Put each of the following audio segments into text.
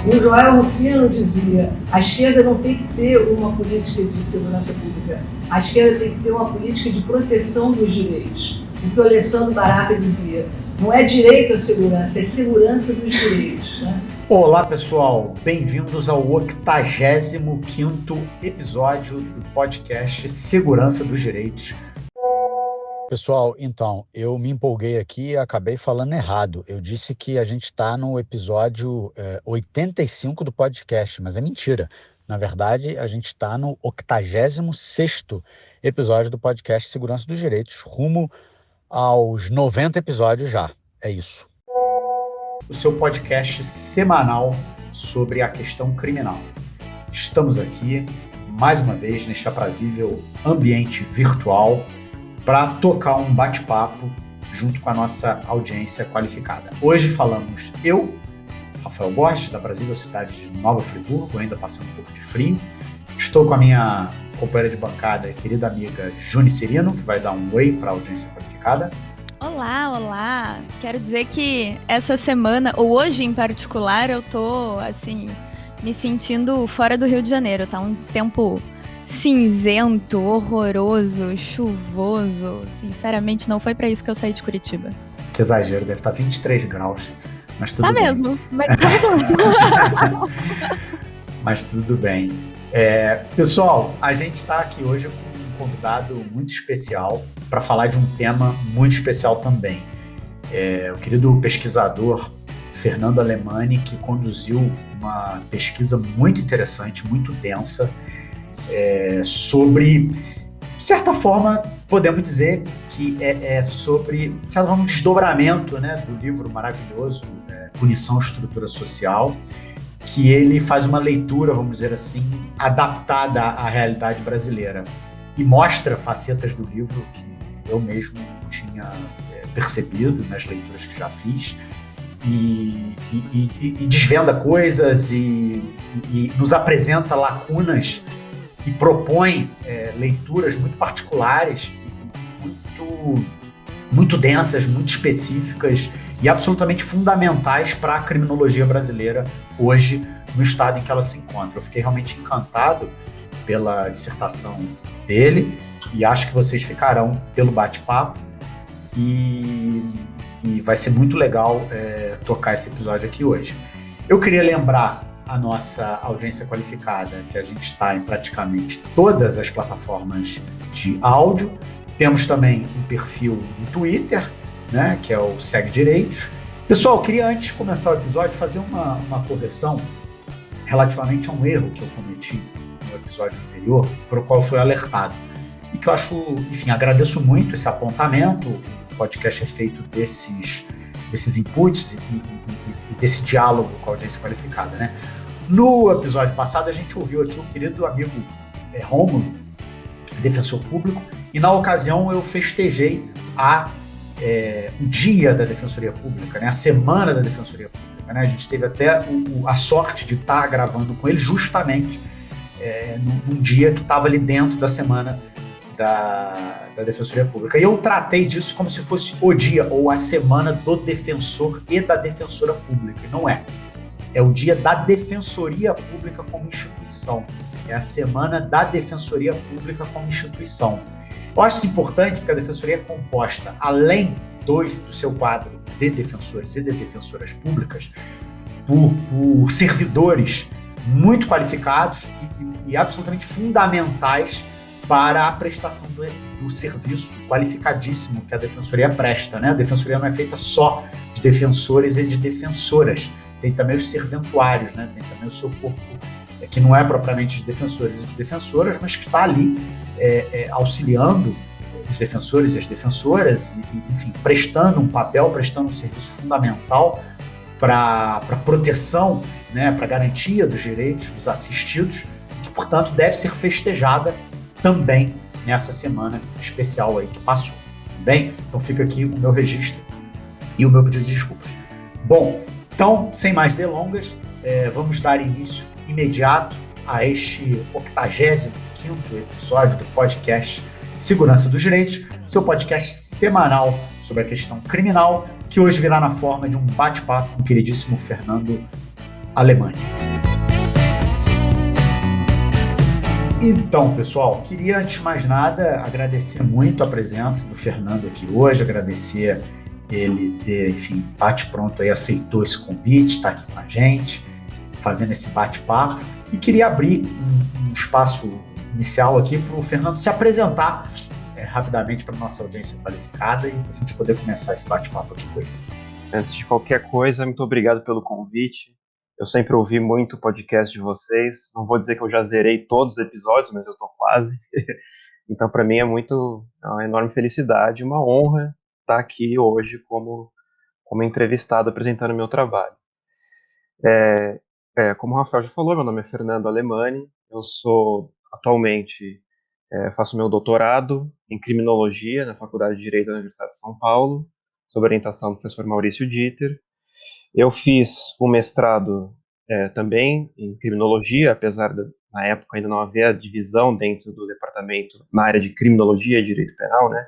E o Joel Rufino dizia: a esquerda não tem que ter uma política de segurança pública, a esquerda tem que ter uma política de proteção dos direitos. O que o Alessandro Barata dizia: não é direito à segurança, é segurança dos direitos, né? Olá, pessoal, bem-vindos ao 85º episódio do podcast Segurança dos Direitos. Pessoal, então, eu me empolguei aqui e acabei falando errado. Eu disse que a gente está no episódio 85 do podcast, mas é mentira. Na verdade, a gente está no 86º episódio do podcast Segurança dos Direitos, rumo aos 90 episódios já. É isso. O seu podcast semanal sobre a questão criminal. Estamos aqui, mais uma vez, neste aprazível ambiente virtual para tocar um bate-papo junto com a nossa audiência qualificada. Hoje falamos eu, Rafael Borges, da Brasília, cidade de Nova Friburgo, ainda passando um pouco de frio. Estou com a minha companheira de bancada, querida amiga Juni Cirino, que vai dar um oi para a audiência qualificada. Olá! Quero dizer que essa semana, ou hoje em particular, eu tô, assim, me sentindo fora do Rio de Janeiro. Tá um tempo cinzento, horroroso, chuvoso. Sinceramente, não foi pra isso que eu saí de Curitiba. Que exagero, deve estar 23 graus, mas tudo bem. Tá mesmo, mas tá Mas tudo bem. Pessoal, a gente tá aqui hoje com um convidado muito especial para falar de um tema muito especial também. O querido pesquisador Fernando Alemany, que conduziu uma pesquisa muito interessante, muito densa, sobre, de certa forma, podemos dizer que sobre, de certa forma, um desdobramento, né, do livro maravilhoso, Punição, Estrutura Social, que ele faz uma leitura, vamos dizer assim, adaptada à realidade brasileira e mostra facetas do livro que eu mesmo tinha percebido nas leituras que já fiz e desvenda coisas e nos apresenta lacunas e propõe leituras muito particulares, muito densas, muito específicas e absolutamente fundamentais para a criminologia brasileira hoje, no estado em que ela se encontra. Eu fiquei realmente encantado pela dissertação dele e acho que vocês ficarão pelo bate-papo e vai ser muito legal tocar esse episódio aqui hoje. Eu queria lembrar a nossa audiência qualificada que a gente está em praticamente todas as plataformas de áudio. Temos também um perfil no Twitter, né, que é o Segue Direitos. Pessoal, eu queria, antes de começar o episódio, fazer uma correção relativamente a um erro que eu cometi no episódio anterior, por qual foi alertado. E que eu acho, enfim, agradeço muito esse apontamento. O podcast é feito desses inputs e desse diálogo com a audiência qualificada, né? No episódio passado, a gente ouviu aqui o querido amigo Rômulo, defensor público, e na ocasião eu festejei o dia da Defensoria Pública, né? A semana da Defensoria Pública, né? A gente teve até a sorte de estar gravando com ele justamente num dia que estava ali dentro da semana da Defensoria Pública. E eu tratei disso como se fosse o dia ou a semana do defensor e da defensora pública, e não é. É o dia da Defensoria Pública como instituição. É a semana da Defensoria Pública como instituição. Eu acho isso importante porque a Defensoria é composta, além do seu quadro de defensores e de defensoras públicas, por servidores muito qualificados e absolutamente fundamentais para a prestação do serviço qualificadíssimo que a Defensoria presta, né? A Defensoria não é feita só de defensores e de defensoras, tem também os serventuários, né? Tem também o seu corpo, que não é propriamente de defensores e de defensoras, mas que está ali auxiliando os defensores e as defensoras, enfim, prestando um papel, prestando um serviço fundamental para proteção, né, para garantia dos direitos dos assistidos, que, portanto, deve ser festejada também nessa semana especial aí que passou. Bem, então fica aqui o meu registro e o meu pedido de desculpas. Bom, então, sem mais delongas, vamos dar início imediato a este 85º episódio do podcast Segurança dos Direitos, seu podcast semanal sobre a questão criminal, que hoje virá na forma de um bate-papo com o queridíssimo Fernando Alemanha. Então, pessoal, queria, antes de mais nada, agradecer muito a presença do Fernando aqui hoje, agradecer ele ter, enfim, bate-pronto aí, aceitou esse convite, está aqui com a gente, fazendo esse bate-papo, e queria abrir um espaço inicial aqui para o Fernando se apresentar rapidamente para a nossa audiência qualificada e para a gente poder começar esse bate-papo aqui com ele. Antes de qualquer coisa, muito obrigado pelo convite. Eu sempre ouvi muito o podcast de vocês. Não vou dizer que eu já zerei todos os episódios, mas eu estou quase. Então, para mim, é uma enorme felicidade, uma honra estar aqui hoje como entrevistado apresentando o meu trabalho. Como o Rafael já falou, meu nome é Fernando Alemani. Eu atualmente, faço meu doutorado em criminologia na Faculdade de Direito da Universidade de São Paulo, sob orientação do professor Maurício Dieter. Eu fiz o mestrado também em criminologia, apesar de, na época, ainda não haver a divisão dentro do departamento na área de criminologia e direito penal, né?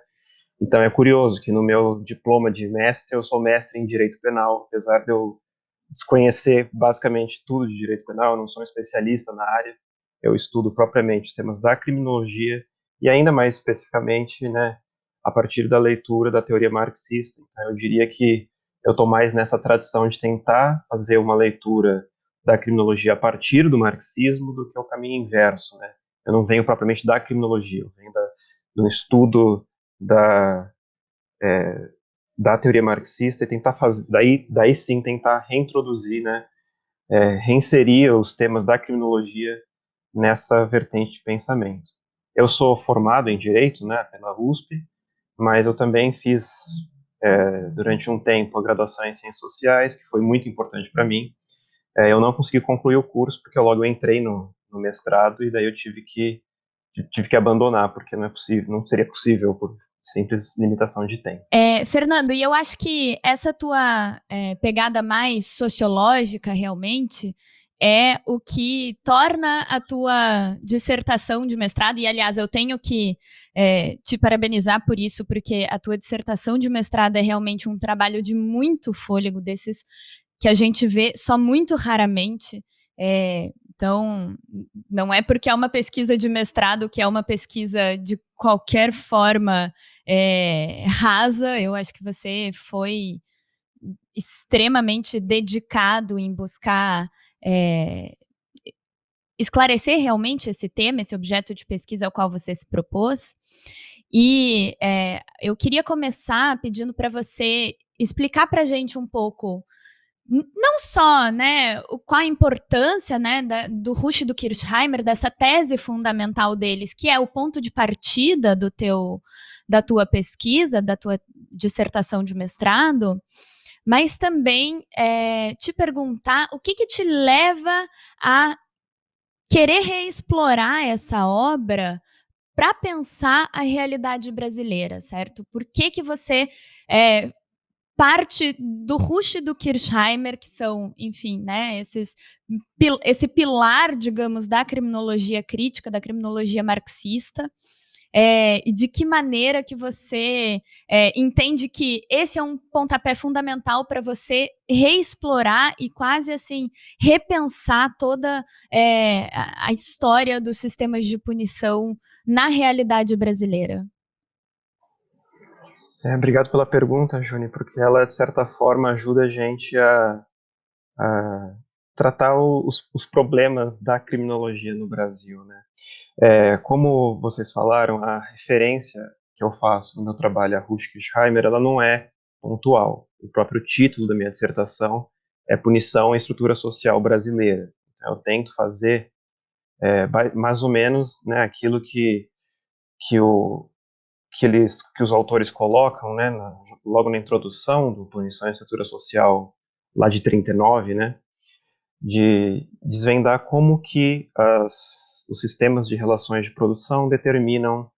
Então é curioso que no meu diploma de mestre, eu sou mestre em direito penal, apesar de eu desconhecer basicamente tudo de direito penal, eu não sou um especialista na área, eu estudo propriamente os temas da criminologia e ainda mais especificamente, né, a partir da leitura da teoria marxista. Então eu diria que eu estou mais nessa tradição de tentar fazer uma leitura da criminologia a partir do marxismo do que o caminho inverso, né? Eu não venho propriamente da criminologia, eu venho do estudo da teoria marxista e tentar fazer, daí sim tentar reintroduzir, né, reinserir os temas da criminologia nessa vertente de pensamento. Eu sou formado em Direito, né, pela USP, mas eu também fiz, durante um tempo, a graduação em Ciências Sociais, que foi muito importante para mim. Eu não consegui concluir o curso, porque logo eu entrei no mestrado, e daí eu tive que abandonar, porque não seria possível por simples limitação de tempo. Fernando, e eu acho que essa tua pegada mais sociológica, realmente, é o que torna a tua dissertação de mestrado, e aliás, eu tenho que te parabenizar por isso, porque a tua dissertação de mestrado é realmente um trabalho de muito fôlego, desses que a gente vê só muito raramente. Então, não é porque é uma pesquisa de mestrado que é uma pesquisa de qualquer forma rasa. Eu acho que você foi extremamente dedicado em buscar esclarecer realmente esse tema, esse objeto de pesquisa ao qual você se propôs. E eu queria começar pedindo para você explicar para a gente um pouco, não só, né, qual a importância, né, do Rush e do Kirchheimer, dessa tese fundamental deles, que é o ponto de partida da tua pesquisa, da tua dissertação de mestrado, mas também te perguntar o que te leva a querer reexplorar essa obra para pensar a realidade brasileira, certo? Por que você parte do Rush e do Kirchheimer, que são, enfim, né, esse pilar, digamos, da criminologia crítica, da criminologia marxista, e de que maneira que você entende que esse é um pontapé fundamental para você reexplorar e quase assim repensar toda a história dos sistemas de punição na realidade brasileira? Obrigado pela pergunta, Juni, porque ela, de certa forma, ajuda a gente a tratar os problemas da criminologia no Brasil, né? Como vocês falaram, a referência que eu faço no meu trabalho, a Ruth Kirchheimer, ela não é pontual. O próprio título da minha dissertação é Punição e Estrutura Social Brasileira. Então, eu tento fazer mais ou menos, né, aquilo que os autores colocam, né, logo na introdução do Punição e Estrutura Social, lá de 39, né, de desvendar como que os sistemas de relações de produção determinam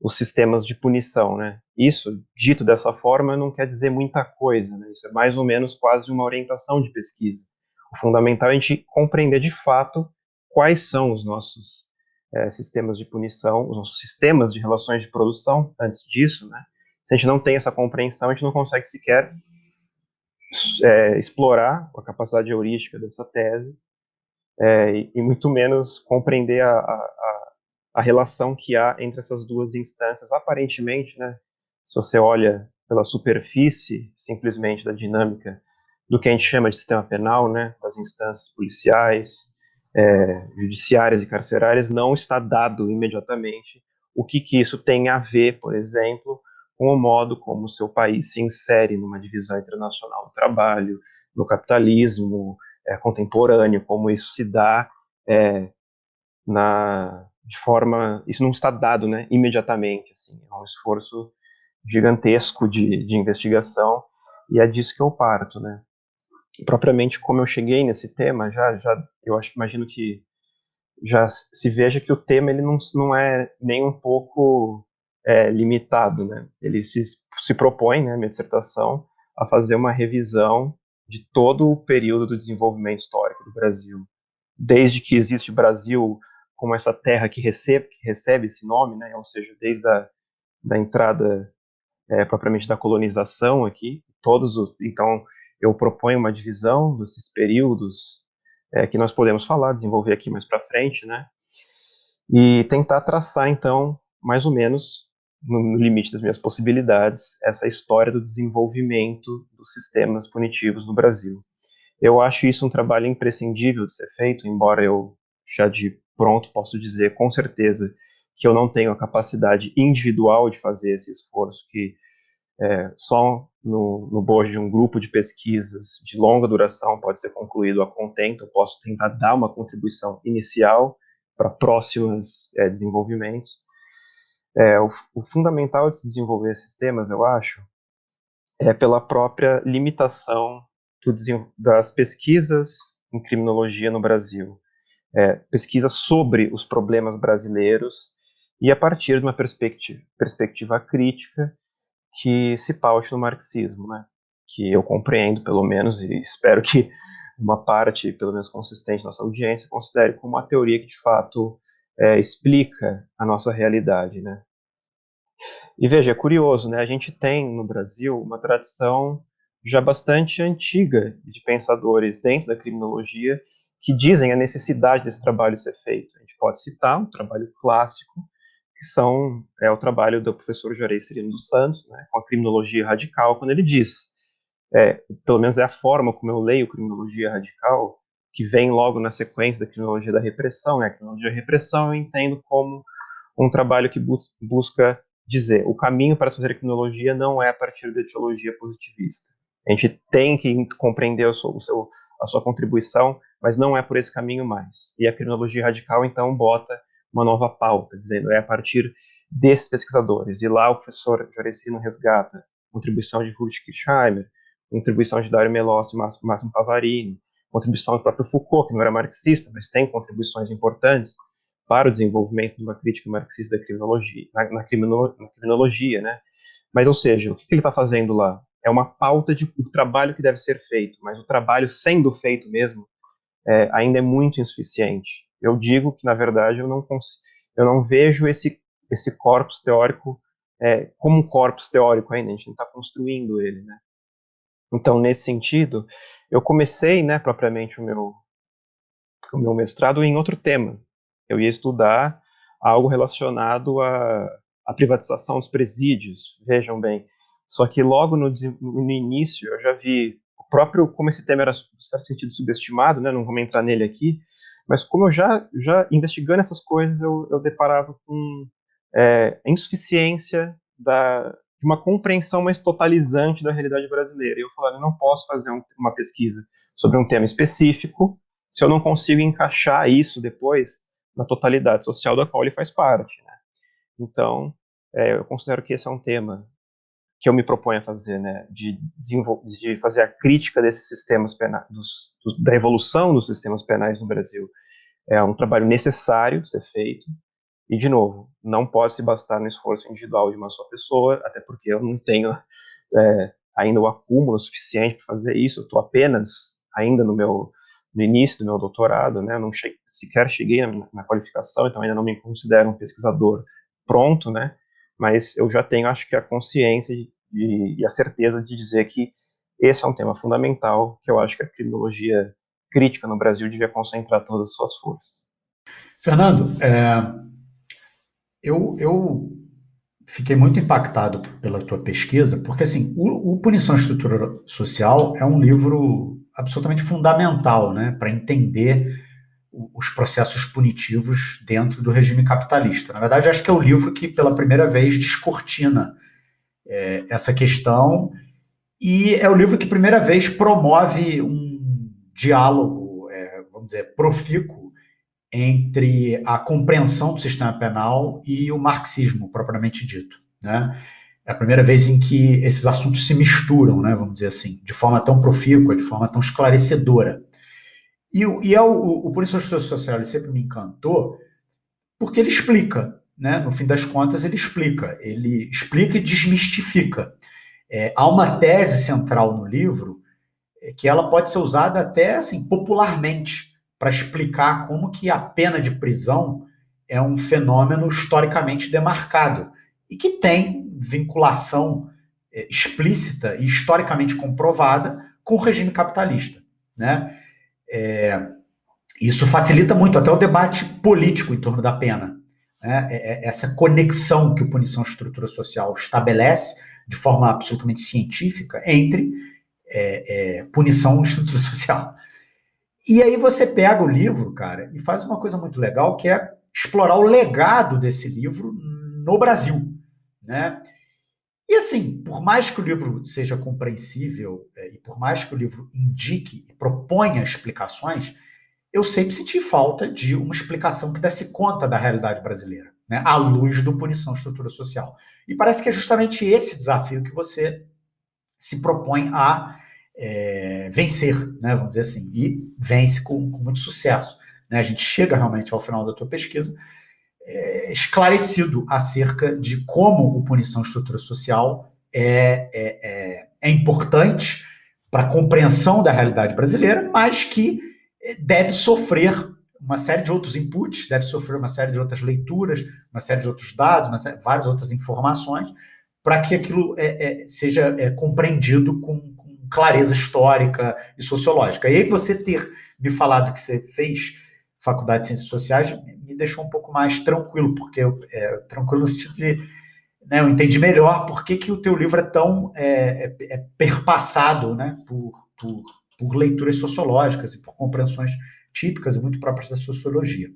os sistemas de punição, né. Isso, dito dessa forma, não quer dizer muita coisa, né, isso é mais ou menos quase uma orientação de pesquisa. O fundamental é a gente compreender de fato quais são os nossos sistemas de punição, os nossos sistemas de relações de produção, antes disso, né. Se a gente não tem essa compreensão, a gente não consegue sequer explorar a capacidade heurística dessa tese, e muito menos compreender a relação que há entre essas duas instâncias, aparentemente, né, se você olha pela superfície, simplesmente, da dinâmica do que a gente chama de sistema penal, né, das instâncias policiais, judiciárias e carcerárias, não está dado imediatamente o que isso tem a ver, por exemplo, com o modo como o seu país se insere numa divisão internacional do trabalho, no capitalismo contemporâneo, como isso se dá de forma... Isso não está dado, né, imediatamente. Assim, é um esforço gigantesco de investigação, e é disso que eu parto, né. E, propriamente, como eu cheguei nesse tema, eu imagino que já se veja que o tema ele não é nem um pouco limitado, né? Ele se propõe, né, minha dissertação, a fazer uma revisão de todo o período do desenvolvimento histórico do Brasil, desde que existe Brasil como essa terra que recebe esse nome, né? Ou seja, desde da entrada propriamente da colonização aqui, então eu proponho uma divisão desses períodos que nós podemos falar, desenvolver aqui mais para frente, né? E tentar traçar, então, mais ou menos, no limite das minhas possibilidades, essa história do desenvolvimento dos sistemas punitivos no Brasil. Eu acho isso um trabalho imprescindível de ser feito, embora eu já de pronto posso dizer com certeza que eu não tenho a capacidade individual de fazer esse esforço, que só no bojo de um grupo de pesquisas de longa duração pode ser concluído a contento. Eu posso tentar dar uma contribuição inicial para próximos desenvolvimentos. O fundamental de se desenvolver esses temas, eu acho, é pela própria limitação das pesquisas em criminologia no Brasil. Pesquisa sobre os problemas brasileiros e a partir de uma perspectiva crítica que se paute no marxismo, né? Que eu compreendo, pelo menos, e espero que uma parte, pelo menos consistente da nossa audiência, considere como uma teoria que, de fato, explica a nossa realidade, né? E veja, é curioso, né? A gente tem no Brasil uma tradição já bastante antiga de pensadores dentro da criminologia que dizem a necessidade desse trabalho ser feito. A gente pode citar um trabalho clássico, que é o trabalho do professor Juarez Cirino dos Santos, né, com a criminologia radical, quando ele diz, pelo menos é a forma como eu leio criminologia radical, que vem logo na sequência da criminologia da repressão, né? A criminologia da repressão eu entendo como um trabalho que busca dizer o caminho para fazer a criminologia não é a partir da etiologia positivista. A gente tem que compreender a sua contribuição, mas não é por esse caminho mais. E a criminologia radical, então, bota uma nova pauta, dizendo a partir desses pesquisadores. E lá o professor Jorecino resgata contribuição de Ruth Kirchheimer, contribuição de Dario Melossi e Máximo Pavarini, contribuição do próprio Foucault, que não era marxista, mas tem contribuições importantes para o desenvolvimento de uma crítica marxista da criminologia, na criminologia, né? Mas, ou seja, o que ele está fazendo lá? É uma pauta do trabalho que deve ser feito, mas o trabalho sendo feito mesmo ainda é muito insuficiente. Eu digo que, na verdade, eu não vejo esse corpus teórico como um corpus teórico ainda, a gente não está construindo ele, né? Então, nesse sentido, eu comecei, né, propriamente o meu mestrado em outro tema. Eu ia estudar algo relacionado à privatização dos presídios, vejam bem. Só que logo no início eu já vi como esse tema era, em certo sentido, subestimado, né? Não vamos entrar nele aqui, mas como eu já investigando essas coisas, eu deparava com a insuficiência de uma compreensão mais totalizante da realidade brasileira. E eu falava, eu não posso fazer uma pesquisa sobre um tema específico se eu não consigo encaixar isso depois na totalidade social da qual ele faz parte, né? Então, eu considero que esse é um tema que eu me proponho a fazer, né, de fazer a crítica desses sistemas penais, da evolução dos sistemas penais no Brasil. É um trabalho necessário ser feito, e, de novo, não pode se bastar no esforço individual de uma só pessoa, até porque eu não tenho ainda o acúmulo suficiente para fazer isso. Eu estou apenas ainda no início do meu doutorado, né? Não sequer cheguei na qualificação, então ainda não me considero um pesquisador pronto, né? Mas eu já tenho, acho que, a consciência e a certeza de dizer que esse é um tema fundamental que eu acho que a criminologia crítica no Brasil devia concentrar todas as suas forças. Fernando, eu fiquei muito impactado pela tua pesquisa, porque assim, o Punição e Estrutura Social é um livro absolutamente fundamental, né, para entender os processos punitivos dentro do regime capitalista. Na verdade, acho que é o livro que, pela primeira vez, descortina essa questão, e é o livro que, primeira vez, promove um diálogo, vamos dizer, profícuo entre a compreensão do sistema penal e o marxismo, propriamente dito, né? É a primeira vez em que esses assuntos se misturam, né, vamos dizer assim, de forma tão profícua, de forma tão esclarecedora. O Punição Social ele sempre me encantou porque ele explica, né? No fim das contas, ele explica e desmistifica. Há uma tese central no livro que ela pode ser usada até assim, popularmente para explicar como que a pena de prisão é um fenômeno historicamente demarcado e que tem vinculação explícita e historicamente comprovada com o regime capitalista, né? Isso facilita muito até o debate político em torno da pena, né? Essa conexão que o Punição e Estrutura Social estabelece de forma absolutamente científica entre punição e estrutura social. E aí você pega o livro, cara, e faz uma coisa muito legal, que é explorar o legado desse livro no Brasil, né? E assim, por mais que o livro seja compreensível e por mais que o livro indique e proponha explicações, eu sempre senti falta de uma explicação que desse conta da realidade brasileira, né, à luz do Punição e Estrutura Social. E parece que é justamente esse desafio que você se propõe a vencer, né, vamos dizer assim, e vence com muito sucesso. Né? A gente chega realmente ao final da tua pesquisa esclarecido acerca de como o Punição e Estrutura Social é importante para a compreensão da realidade brasileira, mas que deve sofrer uma série de outros inputs, deve sofrer uma série de outras leituras, uma série de outros dados, várias outras informações, para que aquilo seja compreendido com clareza histórica e sociológica. E aí você ter me falado que você fez Faculdade de Ciências Sociais me deixou um pouco mais tranquilo, porque tranquilo no sentido de eu entendi melhor por que o teu livro é tão perpassado, né, por leituras sociológicas e por compreensões típicas e muito próprias da sociologia.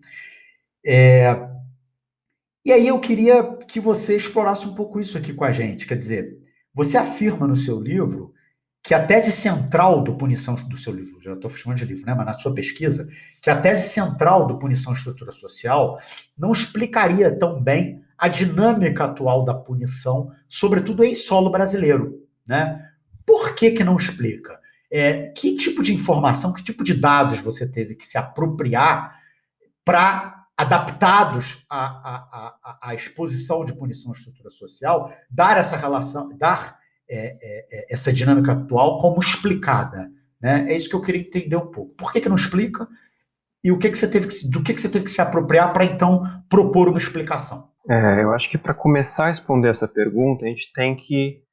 E aí eu queria que você explorasse um pouco isso aqui com a gente. Quer dizer, você afirma no seu livro que a tese central do Punição do seu livro, já estou chamando de livro, né, mas na sua pesquisa, que a tese central do Punição e Estrutura Social não explicaria tão bem a dinâmica atual da punição, sobretudo em solo brasileiro, né? Por que não explica? Que tipo de informação, que tipo de dados você teve que se apropriar para, adaptados à exposição de punição e estrutura social, dar essa relação, dar essa dinâmica atual como explicada, né? É isso que eu queria entender um pouco. Por que não explica? E do que você teve que se apropriar para então propor uma explicação? Eu acho que para começar a responder essa pergunta, a gente tem que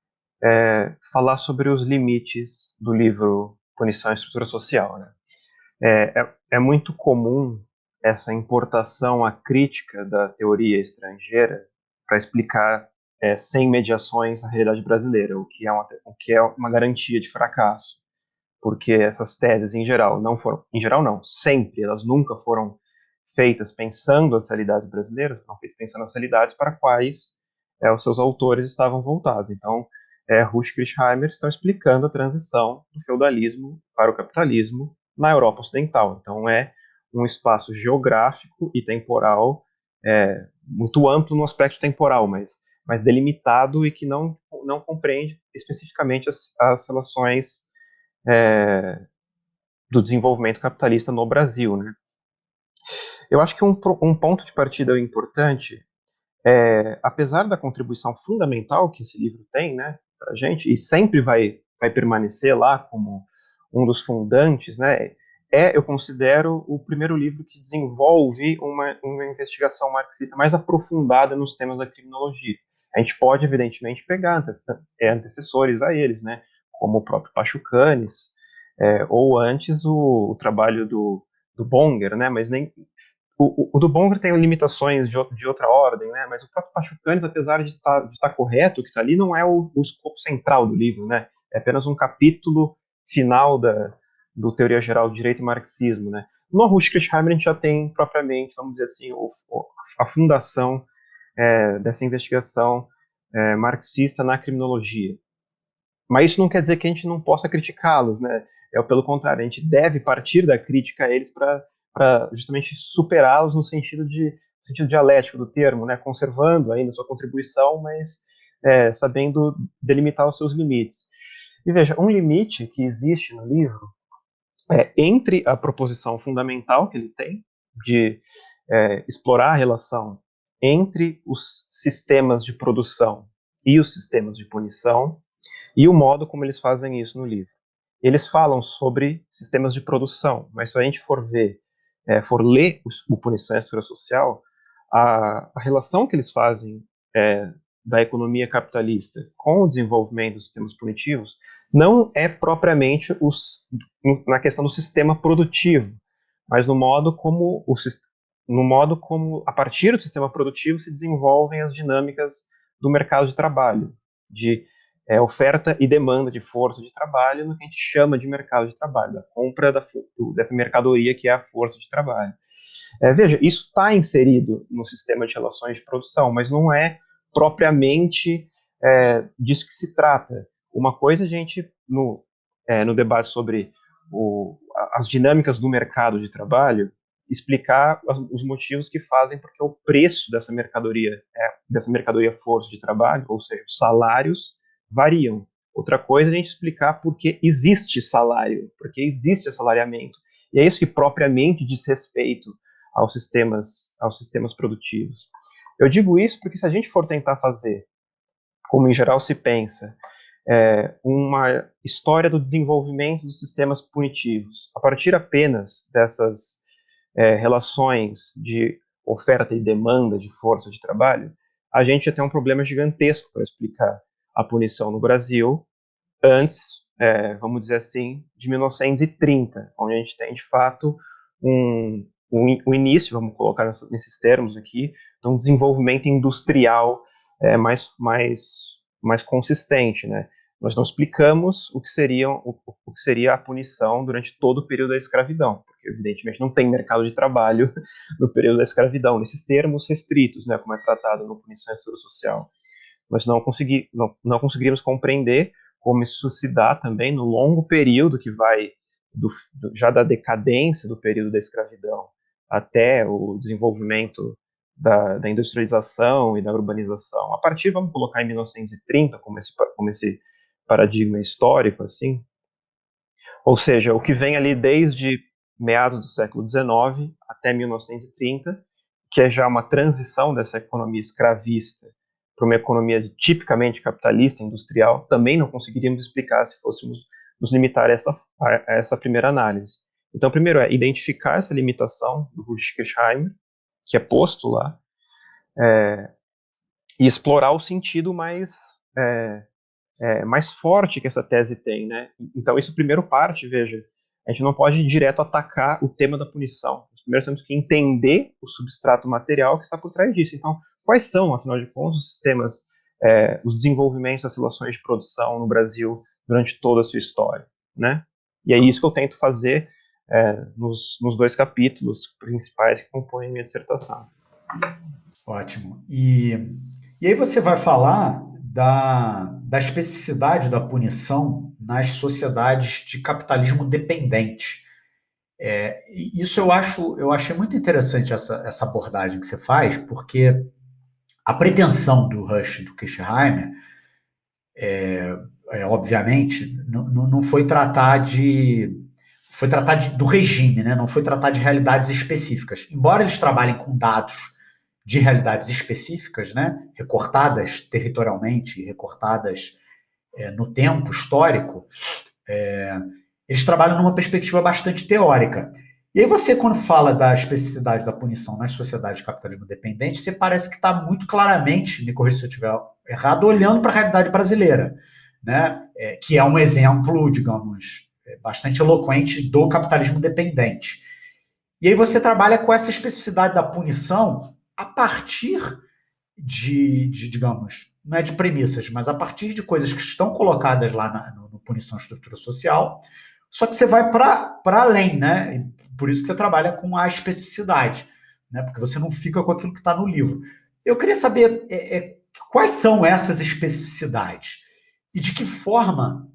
falar sobre os limites do livro Punição e Estrutura Social, né? É muito comum essa importação acrítica da teoria estrangeira para explicar sem mediações a realidade brasileira, o que é uma garantia de fracasso, porque essas teses em geral não, sempre, elas nunca foram feitas pensando as realidades brasileiras, foram feitas pensando as realidades para quais os seus autores estavam voltados. Então, Rush e Kirchheimer estão explicando a transição do feudalismo para o capitalismo na Europa Ocidental. Então, é um espaço geográfico e temporal muito amplo no aspecto temporal, mas delimitado e que não compreende especificamente as relações do desenvolvimento capitalista no Brasil, né? Eu acho que um ponto de partida importante apesar da contribuição fundamental que esse livro tem, né, para a gente, e sempre vai permanecer lá como um dos fundantes, né, eu considero o primeiro livro que desenvolve uma investigação marxista mais aprofundada nos temas da criminologia. A gente pode, evidentemente, pegar antecessores a eles, né, como o próprio Pachucanes, ou antes o trabalho do Bonger, né? Mas nem o do Bonger tem limitações de outra ordem, né? Mas o próprio Pachucanes, apesar de estar correto, o que está ali não é o escopo central do livro, né? É apenas um capítulo final do Teoria Geral do Direito e Marxismo, né? No Arush Kirchheimer a gente já tem propriamente, vamos dizer assim, a fundação dessa investigação marxista na criminologia. Mas isso não quer dizer que a gente não possa criticá-los, né? Pelo contrário, a gente deve partir da crítica a eles para justamente superá-los no sentido dialético do termo, né? Conservando ainda sua contribuição, mas sabendo delimitar os seus limites. E veja, um limite que existe no livro entre a proposição fundamental que ele tem de explorar a relação entre os sistemas de produção e os sistemas de punição, e o modo como eles fazem isso no livro. Eles falam sobre sistemas de produção, mas se a gente for ler o Punição e a Estrutura Social, a relação que eles fazem da economia capitalista com o desenvolvimento dos sistemas punitivos não é propriamente na questão do sistema produtivo, mas no modo como a partir do sistema produtivo se desenvolvem as dinâmicas do mercado de trabalho, de oferta e demanda de força de trabalho no que a gente chama de mercado de trabalho, da compra dessa mercadoria que é a força de trabalho. Veja, isso está inserido no sistema de relações de produção, mas não é propriamente disso que se trata. Uma coisa a gente, no debate sobre as dinâmicas do mercado de trabalho, explicar os motivos que fazem porque o preço dessa mercadoria força de trabalho, ou seja, os salários, variam. Outra coisa é a gente explicar por que existe salário, por que existe assalariamento. E é isso que propriamente diz respeito aos sistemas produtivos. Eu digo isso porque se a gente for tentar fazer, como em geral se pensa, uma história do desenvolvimento dos sistemas punitivos, a partir apenas dessas relações de oferta e demanda de força de trabalho, a gente já tem um problema gigantesco para explicar a punição no Brasil antes, vamos dizer assim, de 1930, onde a gente tem, de fato, o início, vamos colocar nesses termos aqui, de um desenvolvimento industrial mais consistente, né? Nós não explicamos o que seria a punição durante todo o período da escravidão, porque evidentemente não tem mercado de trabalho no período da escravidão, nesses termos restritos, né, como é tratado no Punição e Estrutura Social. Nós não conseguiríamos compreender como isso se dá também no longo período que vai já da decadência do período da escravidão até o desenvolvimento da industrialização e da urbanização. A partir, vamos colocar em 1930 como esse paradigma histórico, assim, ou seja, o que vem ali desde meados do século XIX até 1930, que é já uma transição dessa economia escravista para uma economia tipicamente capitalista, industrial, também não conseguiríamos explicar se fôssemos nos limitar a essa primeira análise. Então, primeiro é identificar essa limitação do Rush Kirchheimer, que é posto lá, e explorar o sentido mais forte que essa tese tem, né? Então, isso primeiro parte, veja, a gente não pode direto atacar o tema da punição. Primeiro temos que entender o substrato material que está por trás disso. Então, quais são, afinal de contas, os sistemas, os desenvolvimentos das relações de produção no Brasil durante toda a sua história, né? E é isso que eu tento fazer nos dois capítulos principais que compõem a minha dissertação. Ótimo. E aí você vai falar da especificidade da punição nas sociedades de capitalismo dependente. Isso eu achei muito interessante essa abordagem que você faz, porque a pretensão do Rush e do Kirchheimer, obviamente, não foi tratar do regime, né? Não foi tratar de realidades específicas. Embora eles trabalhem com dados de realidades específicas, né? Recortadas territorialmente, recortadas no tempo histórico, eles trabalham numa perspectiva bastante teórica. E aí você, quando fala da especificidade da punição nas sociedades de capitalismo dependente, você parece que está muito claramente, me corrija se eu estiver errado, olhando para a realidade brasileira. né, que é um exemplo, digamos, bastante eloquente do capitalismo dependente. E aí você trabalha com essa especificidade da punição a partir digamos, não é de premissas, mas a partir de coisas que estão colocadas lá no Punição e Estrutura Social, só que você vai para além, né? Por isso que você trabalha com a especificidade, né? Porque você não fica com aquilo que está no livro. Eu queria saber quais são essas especificidades e de que forma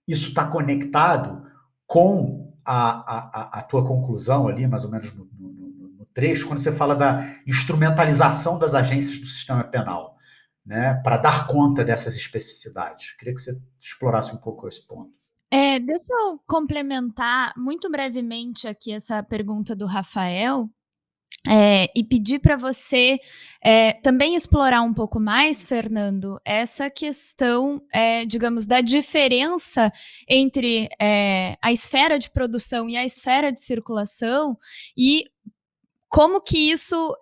isso está conectado com a tua conclusão ali, mais ou menos no trecho, quando você fala da instrumentalização das agências do sistema penal, né, para dar conta dessas especificidades. Queria que você explorasse um pouco esse ponto. Deixa eu complementar muito brevemente aqui essa pergunta do Rafael. E pedir para você também explorar um pouco mais, Fernando, essa questão, digamos, da diferença entre a esfera de produção e a esfera de circulação e como que isso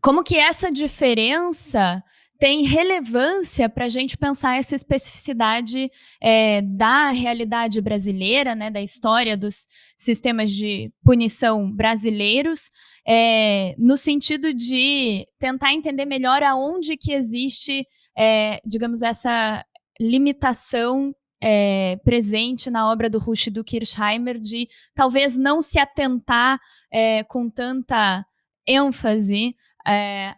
como que essa diferença tem relevância para a gente pensar essa especificidade da realidade brasileira, né, da história dos sistemas de punição brasileiros, no sentido de tentar entender melhor aonde que existe, digamos, essa limitação presente na obra do Rush e do Kirchheimer de talvez não se atentar com tanta ênfase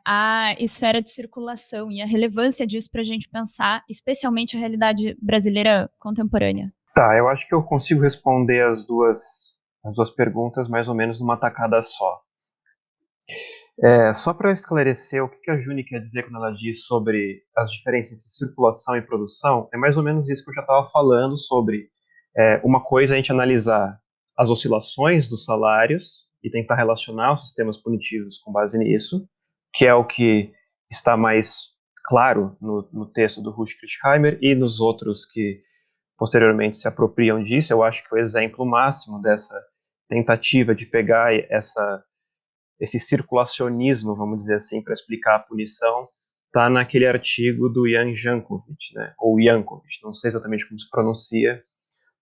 a esfera de circulação e a relevância disso para a gente pensar, especialmente a realidade brasileira contemporânea. Tá, eu acho que eu consigo responder as duas perguntas mais ou menos numa tacada só. Só para esclarecer o que a Juni quer dizer quando ela diz sobre as diferenças entre circulação e produção, é mais ou menos isso que eu já estava falando sobre uma coisa a gente analisar as oscilações dos salários e tentar relacionar os sistemas punitivos com base nisso, que é o que está mais claro no texto do Rush Kirchheimer e nos outros que posteriormente se apropriam disso. Eu acho que o exemplo máximo dessa tentativa de pegar esse circulacionismo, vamos dizer assim, para explicar a punição, está naquele artigo do Jan Jankovic, né, ou Jankovic, não sei exatamente como se pronuncia,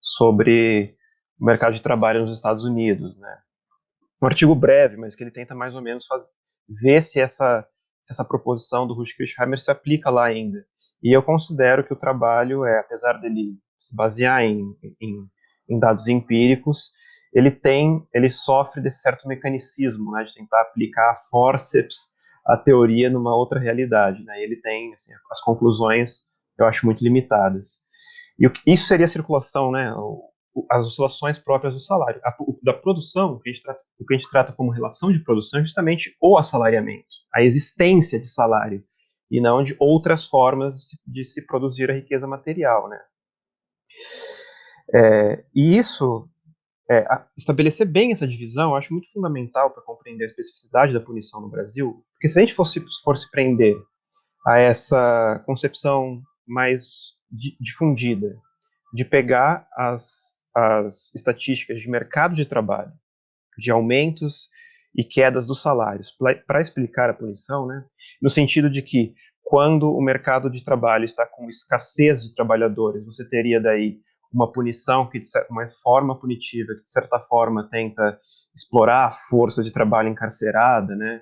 sobre o mercado de trabalho nos Estados Unidos, né. Um artigo breve, mas que ele tenta mais ou menos ver se essa proposição do Rush Kirchheimer se aplica lá ainda. E eu considero que o trabalho, apesar dele se basear em dados empíricos, ele sofre desse certo mecanicismo, né, de tentar aplicar a forceps a teoria numa outra realidade, né. Ele tem assim, as conclusões, eu acho, muito limitadas. E isso seria a circulação, né, as oscilações próprias do salário. Da produção, o que a gente trata como relação de produção é justamente o assalariamento, a existência de salário, e não de outras formas de se produzir a riqueza material, né. E isso, estabelecer bem essa divisão, eu acho muito fundamental para compreender a especificidade da punição no Brasil, porque se a gente fosse prender a essa concepção mais difundida de pegar as estatísticas de mercado de trabalho, de aumentos e quedas dos salários, para explicar a punição, né, no sentido de que quando o mercado de trabalho está com escassez de trabalhadores, você teria daí uma punição, uma forma punitiva que, de certa forma, tenta explorar a força de trabalho encarcerada, né,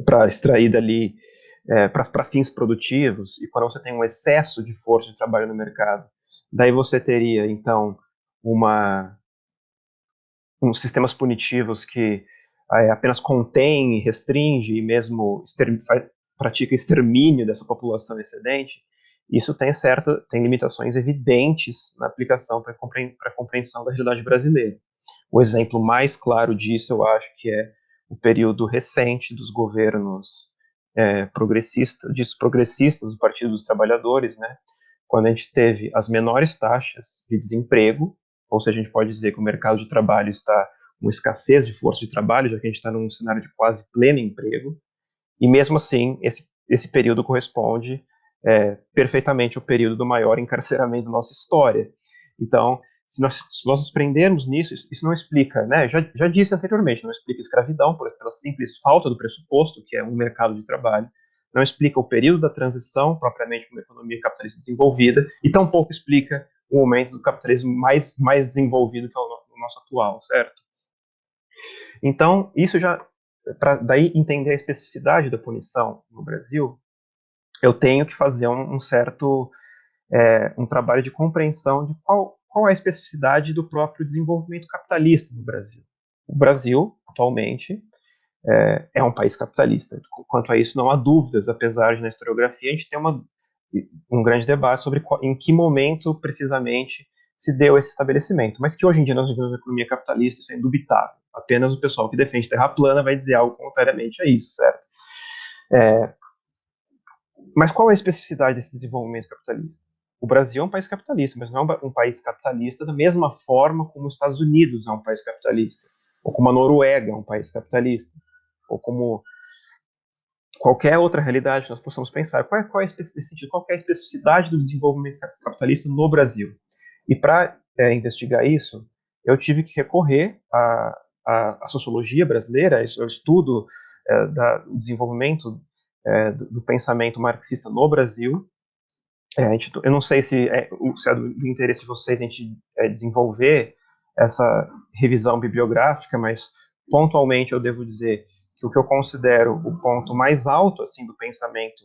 para extrair dali, para fins produtivos, e quando você tem um excesso de força de trabalho no mercado, daí você teria, então, uns sistemas punitivos que apenas contém, restringe e mesmo pratica extermínio dessa população excedente. Isso tem limitações evidentes na aplicação para a compreensão da realidade brasileira. O exemplo mais claro disso, eu acho que é o período recente dos governos progressistas do Partido dos Trabalhadores, né, quando a gente teve as menores taxas de desemprego, ou seja, a gente pode dizer que o mercado de trabalho está com escassez de força de trabalho, já que a gente está num cenário de quase pleno emprego, e mesmo assim, esse período corresponde perfeitamente ao período do maior encarceramento da nossa história. Então, se nós nos prendermos nisso, isso não explica, né, já disse anteriormente, não explica escravidão, pela simples falta do pressuposto, que é um mercado de trabalho, não explica o período da transição, propriamente para uma economia capitalista desenvolvida, e tampouco explica o momento do capitalismo mais desenvolvido, que é o nosso atual, certo? Então, isso já, para daí entender a especificidade da punição no Brasil, eu tenho que fazer um certo um trabalho de compreensão de qual é a especificidade do próprio desenvolvimento capitalista no Brasil. O Brasil, atualmente, é um país capitalista. Quanto a isso, não há dúvidas, apesar de na historiografia a gente ter um grande debate sobre em que momento, precisamente, se deu esse estabelecimento. Mas que hoje em dia nós vivemos uma economia capitalista, isso é indubitável. Apenas o pessoal que defende terra plana vai dizer algo contrariamente a isso, certo? Mas qual é a especificidade desse desenvolvimento capitalista? O Brasil é um país capitalista, mas não é um país capitalista da mesma forma como os Estados Unidos é um país capitalista, ou como a Noruega é um país capitalista, ou como qualquer outra realidade que nós possamos pensar. Qual é a especificidade do desenvolvimento capitalista no Brasil? E para investigar isso, eu tive que recorrer à sociologia brasileira, ao estudo do desenvolvimento do pensamento marxista no Brasil. Eu não sei se é do interesse de vocês a gente desenvolver essa revisão bibliográfica, mas pontualmente eu devo dizer que o que eu considero o ponto mais alto assim do pensamento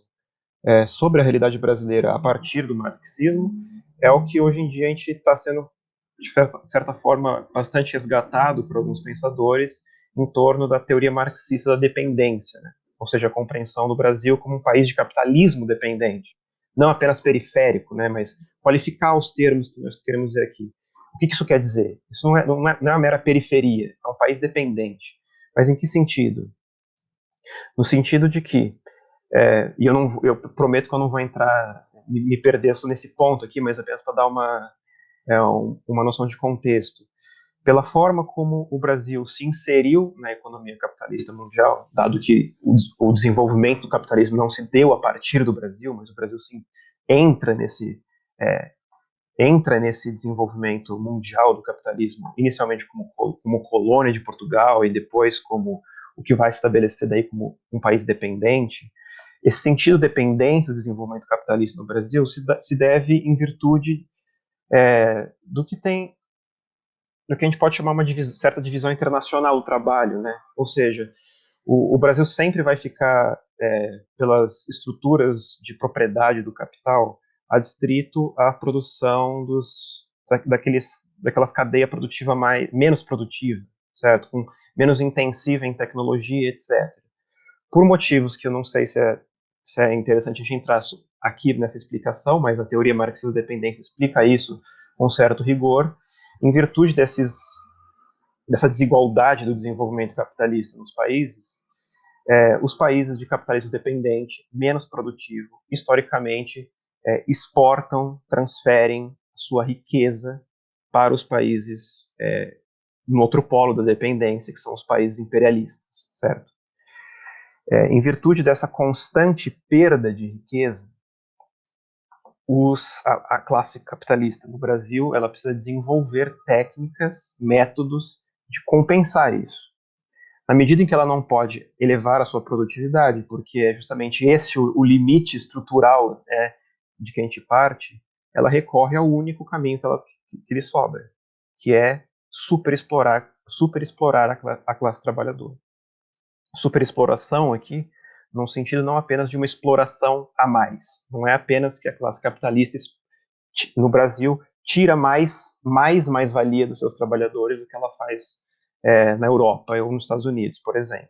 sobre a realidade brasileira a partir do marxismo é o que hoje em dia a gente está sendo, de certa forma, bastante resgatado por alguns pensadores em torno da teoria marxista da dependência, né? Ou seja, a compreensão do Brasil como um país de capitalismo dependente, não apenas periférico, né, mas qualificar os termos que nós queremos dizer aqui. O que isso quer dizer? Isso não é uma mera periferia, é um país dependente. Mas em que sentido? No sentido de que, e eu prometo que eu não vou me perder só nesse ponto aqui, mas apenas para dar uma noção de contexto. Pela forma como o Brasil se inseriu na economia capitalista mundial, dado que o desenvolvimento do capitalismo não se deu a partir do Brasil, mas o Brasil sim entra nesse desenvolvimento mundial do capitalismo, inicialmente como colônia de Portugal e depois como o que vai se estabelecer daí como um país dependente. Esse sentido dependente do desenvolvimento capitalista no Brasil se deve em virtude do que a gente pode chamar uma certa divisão internacional do trabalho, né? Ou seja, o Brasil sempre vai ficar, pelas estruturas de propriedade do capital, adstrito à produção daquelas cadeias produtivas menos produtiva, certo? Menos intensiva em tecnologia, etc. Por motivos que eu não sei se é interessante a gente entrar aqui nessa explicação, mas a teoria marxista da dependência explica isso com certo rigor. Em virtude dessa desigualdade do desenvolvimento capitalista nos países, os países de capitalismo dependente, menos produtivo, historicamente, exportam, transferem sua riqueza para os países no outro polo da dependência, que são os países imperialistas, certo? Em virtude dessa constante perda de riqueza, a classe capitalista no Brasil ela precisa desenvolver técnicas, métodos de compensar isso. Na medida em que ela não pode elevar a sua produtividade, porque é justamente esse o limite estrutural de que a gente parte, ela recorre ao único caminho que lhe sobra, que é superexplorar a classe trabalhadora. Superexploração aqui, num sentido não apenas de uma exploração a mais. Não é apenas que a classe capitalista no Brasil tira mais-valia dos seus trabalhadores do que ela faz na Europa ou nos Estados Unidos, por exemplo.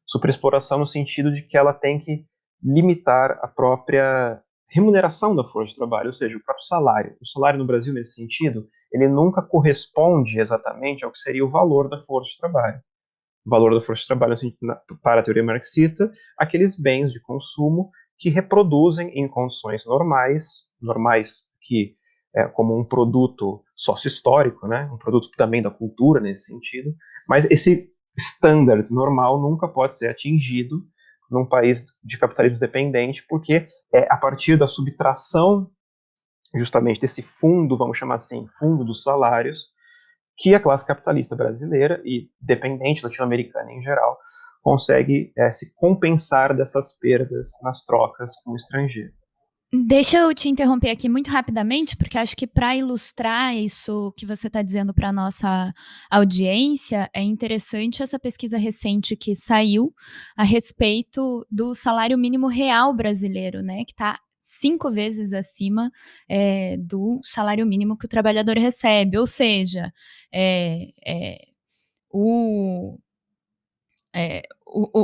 Superexploração no sentido de que ela tem que limitar a própria remuneração da força de trabalho, ou seja, o próprio salário. O salário no Brasil, nesse sentido, ele nunca corresponde exatamente ao que seria o valor da força de trabalho. O valor da força de trabalho, para a teoria marxista, aqueles bens de consumo que reproduzem em condições normais que como um produto sócio-histórico, né, um produto também da cultura nesse sentido, mas esse standard normal nunca pode ser atingido num país de capitalismo dependente, porque é a partir da subtração justamente desse fundo, vamos chamar assim, fundo dos salários, que a classe capitalista brasileira e dependente latino-americana em geral consegue se compensar dessas perdas nas trocas com o estrangeiro. Deixa eu te interromper aqui muito rapidamente, porque acho que para ilustrar isso que você está dizendo para a nossa audiência, é interessante essa pesquisa recente que saiu a respeito do salário mínimo real brasileiro, né, que está 5 vezes acima do salário mínimo que o trabalhador recebe. Ou seja, o,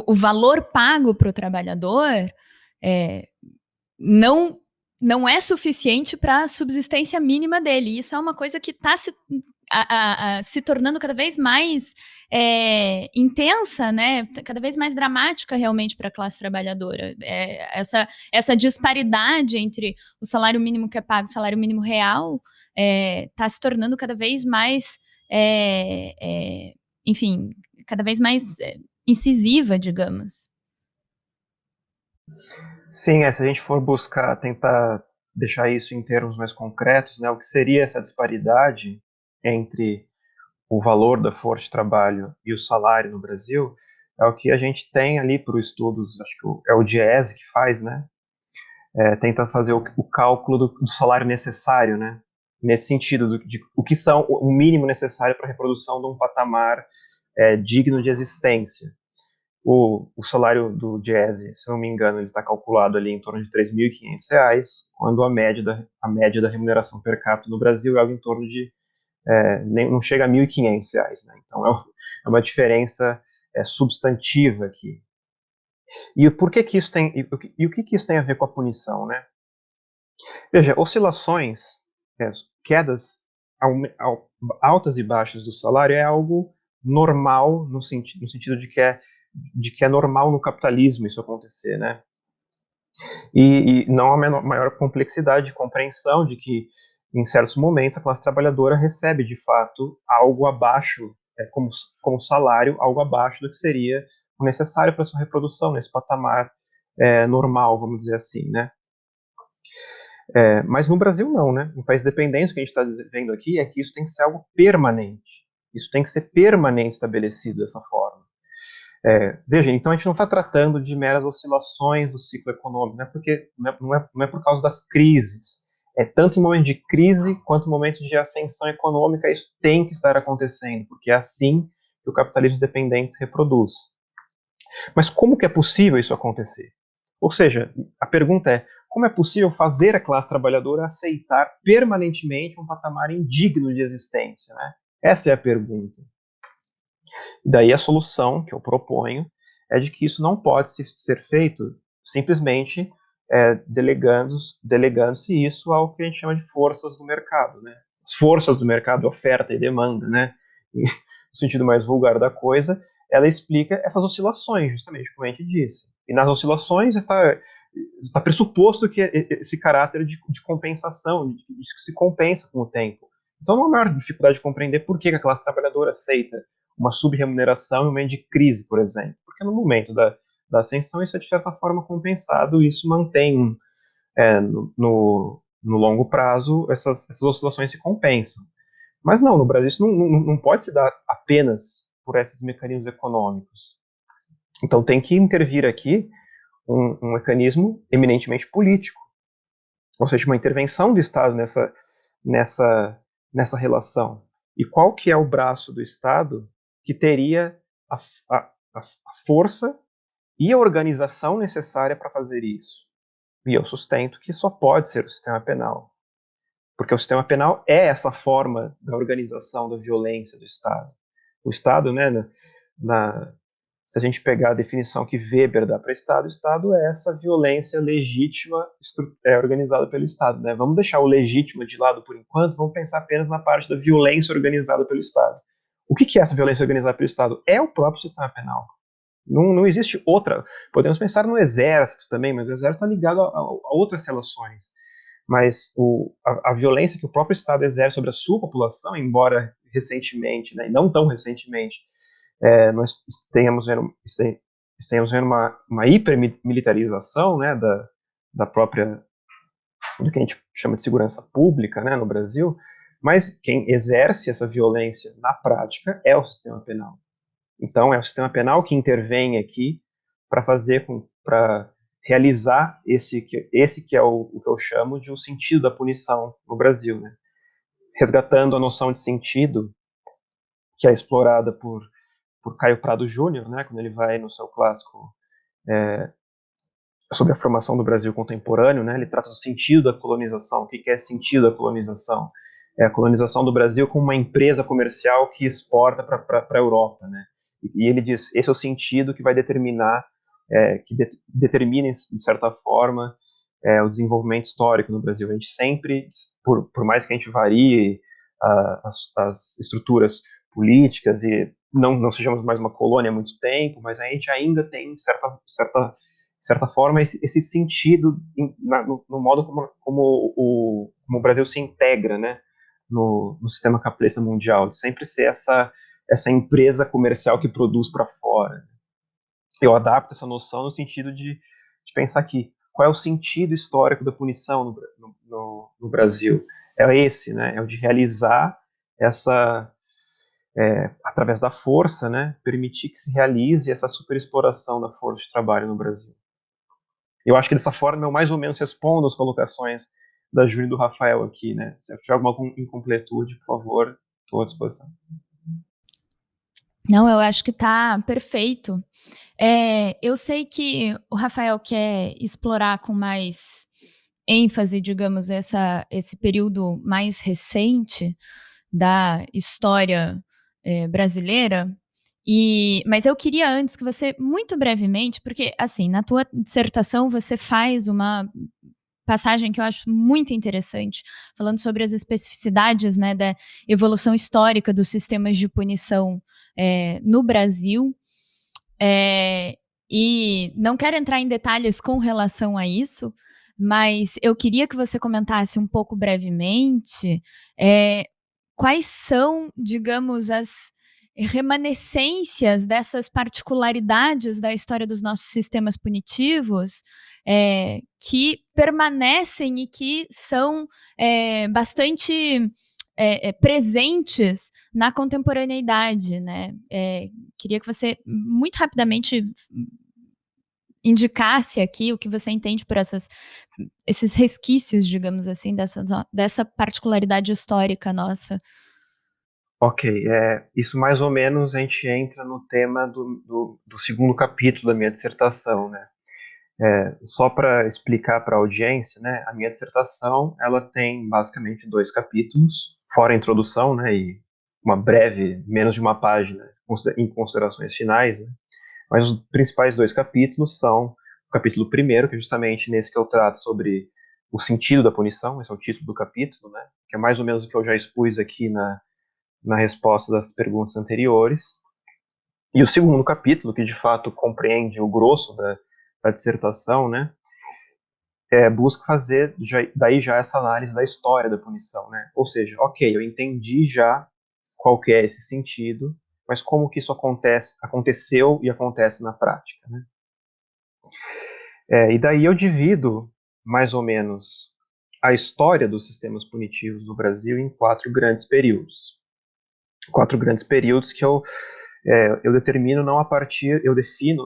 o valor pago para o trabalhador não é suficiente para a subsistência mínima dele. Isso é uma coisa que está se tornando cada vez mais intensa, né? Cada vez mais dramática realmente para a classe trabalhadora. Essa disparidade entre o salário mínimo que é pago e o salário mínimo real está se tornando cada vez mais, enfim, cada vez mais incisiva, digamos. Sim, se a gente for buscar, tentar deixar isso em termos mais concretos, né, o que seria essa disparidade entre o valor da força de trabalho e o salário no Brasil, é o que a gente tem ali para os estudos, acho que é o Diese que faz, né, tenta fazer o cálculo do salário necessário, né, nesse sentido, de o que são o mínimo necessário para a reprodução de um patamar digno de existência. O salário do Diese, se não me engano, ele está calculado ali em torno de R$ 3.500, quando a média da remuneração per capita no Brasil é algo em torno de não chega a R$ 1.500, né? Então é uma diferença substantiva aqui. E por que isso tem, e o que isso tem a ver com a punição, né? Veja, oscilações, quedas altas e baixas do salário é algo normal no sentido de que é normal no capitalismo isso acontecer, né? E não há maior complexidade de compreensão de que, em certos momentos, a classe trabalhadora recebe, de fato, algo abaixo, como salário, algo abaixo do que seria o necessário para sua reprodução, nesse patamar normal, vamos dizer assim, né? Mas no Brasil não, né? Em países dependentes, o que a gente está vendo aqui é que isso tem que ser algo permanente. Isso tem que ser permanente estabelecido dessa forma. Veja, então a gente não está tratando de meras oscilações do ciclo econômico, né? Porque não é por causa das crises. Tanto em momentos de crise quanto em momentos de ascensão econômica, isso tem que estar acontecendo, porque é assim que o capitalismo dependente se reproduz. Mas como que é possível isso acontecer? Ou seja, a pergunta é, como é possível fazer a classe trabalhadora aceitar permanentemente um patamar indigno de existência, né? Essa é a pergunta. E daí a solução que eu proponho é de que isso não pode ser feito simplesmente delegando-se isso ao que a gente chama de forças do mercado, né? As forças do mercado, oferta e demanda, né? E, no sentido mais vulgar da coisa, ela explica essas oscilações, justamente como a gente disse. E nas oscilações está pressuposto que esse caráter de compensação, de que se compensa com o tempo. Então não há maior dificuldade de compreender por que a classe trabalhadora aceita uma subremuneração em um momento de crise, por exemplo. Porque no momento da ascensão isso é de certa forma compensado e isso mantém, no longo prazo, essas oscilações se compensam. Mas não, no Brasil isso não pode se dar apenas por esses mecanismos econômicos. Então tem que intervir aqui um mecanismo eminentemente político, ou seja, uma intervenção do Estado nessa relação. E qual que é o braço do Estado que teria a força e a organização necessária para fazer isso? E eu sustento que só pode ser o sistema penal. Porque o sistema penal é essa forma da organização da violência do Estado. O Estado, né, se a gente pegar a definição que Weber dá para o Estado é essa violência legítima organizada pelo Estado. Né? Vamos deixar o legítimo de lado por enquanto, vamos pensar apenas na parte da violência organizada pelo Estado. O que é essa violência organizada pelo Estado? É o próprio sistema penal. Não existe outra. Podemos pensar no Exército também, mas o Exército está ligado a outras relações. Mas a violência que o próprio Estado exerce sobre a sua população, embora recentemente, né, e não tão recentemente, nós estamos vendo uma hipermilitarização, né, da própria, do que a gente chama de segurança pública, né, no Brasil, mas quem exerce essa violência na prática é o sistema penal. Então, é o sistema penal que intervém aqui para realizar esse que é o que eu chamo de um sentido da punição no Brasil, né? Resgatando a noção de sentido que é explorada por Caio Prado Júnior, né, quando ele vai no seu clássico sobre a formação do Brasil contemporâneo, né, ele trata do sentido da colonização. O que é sentido da colonização? É a colonização do Brasil como uma empresa comercial que exporta para a Europa, né? E ele diz, esse é o sentido que vai determinar, determina, de certa forma, o desenvolvimento histórico no Brasil. A gente sempre, por mais que a gente varie as estruturas políticas e não sejamos mais uma colônia há muito tempo, mas a gente ainda tem certa forma esse sentido no modo como o Brasil se integra, né, no sistema capitalista mundial, de sempre ser essa empresa comercial que produz para fora. Eu adapto essa noção no sentido de pensar aqui, qual é o sentido histórico da punição no Brasil? É esse, né? É o de realizar através da força, né? Permitir que se realize essa superexploração da força de trabalho no Brasil. Eu acho que dessa forma eu mais ou menos respondo às colocações da Júlia e do Rafael aqui, né? Se tiver alguma incompletude, por favor, estou à disposição. Não, eu acho que está perfeito. Eu sei que o Rafael quer explorar com mais ênfase, digamos, esse período mais recente da história brasileira. Mas eu queria antes que você, muito brevemente, porque assim, na tua dissertação você faz uma passagem que eu acho muito interessante, falando sobre as especificidades, né, da evolução histórica dos sistemas de punição no Brasil. E não quero entrar em detalhes com relação a isso, mas eu queria que você comentasse um pouco brevemente quais são, digamos, as remanescências dessas particularidades da história dos nossos sistemas punitivos que permanecem e que são bastante presentes na contemporaneidade, né? Queria que você, muito rapidamente, indicasse aqui o que você entende por esses resquícios, digamos assim, dessa particularidade histórica nossa. Ok, isso mais ou menos a gente entra no tema do segundo capítulo da minha dissertação, né? Só para explicar para a audiência, né? A minha dissertação ela tem basicamente 2 capítulos, fora a introdução, né? E uma breve, menos de uma página, em considerações finais, né? Mas os principais 2 capítulos são o capítulo primeiro, que é justamente nesse que eu trato sobre o sentido da punição, esse é o título do capítulo, né? Que é mais ou menos o que eu já expus aqui na resposta das perguntas anteriores. E o segundo capítulo, que de fato compreende o grosso da dissertação, né, busca fazer daí já essa análise da história da punição, né? Ou seja, ok, eu entendi já qual que é esse sentido, mas como que isso aconteceu e acontece na prática, né? E daí eu divido mais ou menos a história dos sistemas punitivos no Brasil em 4 grandes períodos. 4 grandes períodos que eu defino,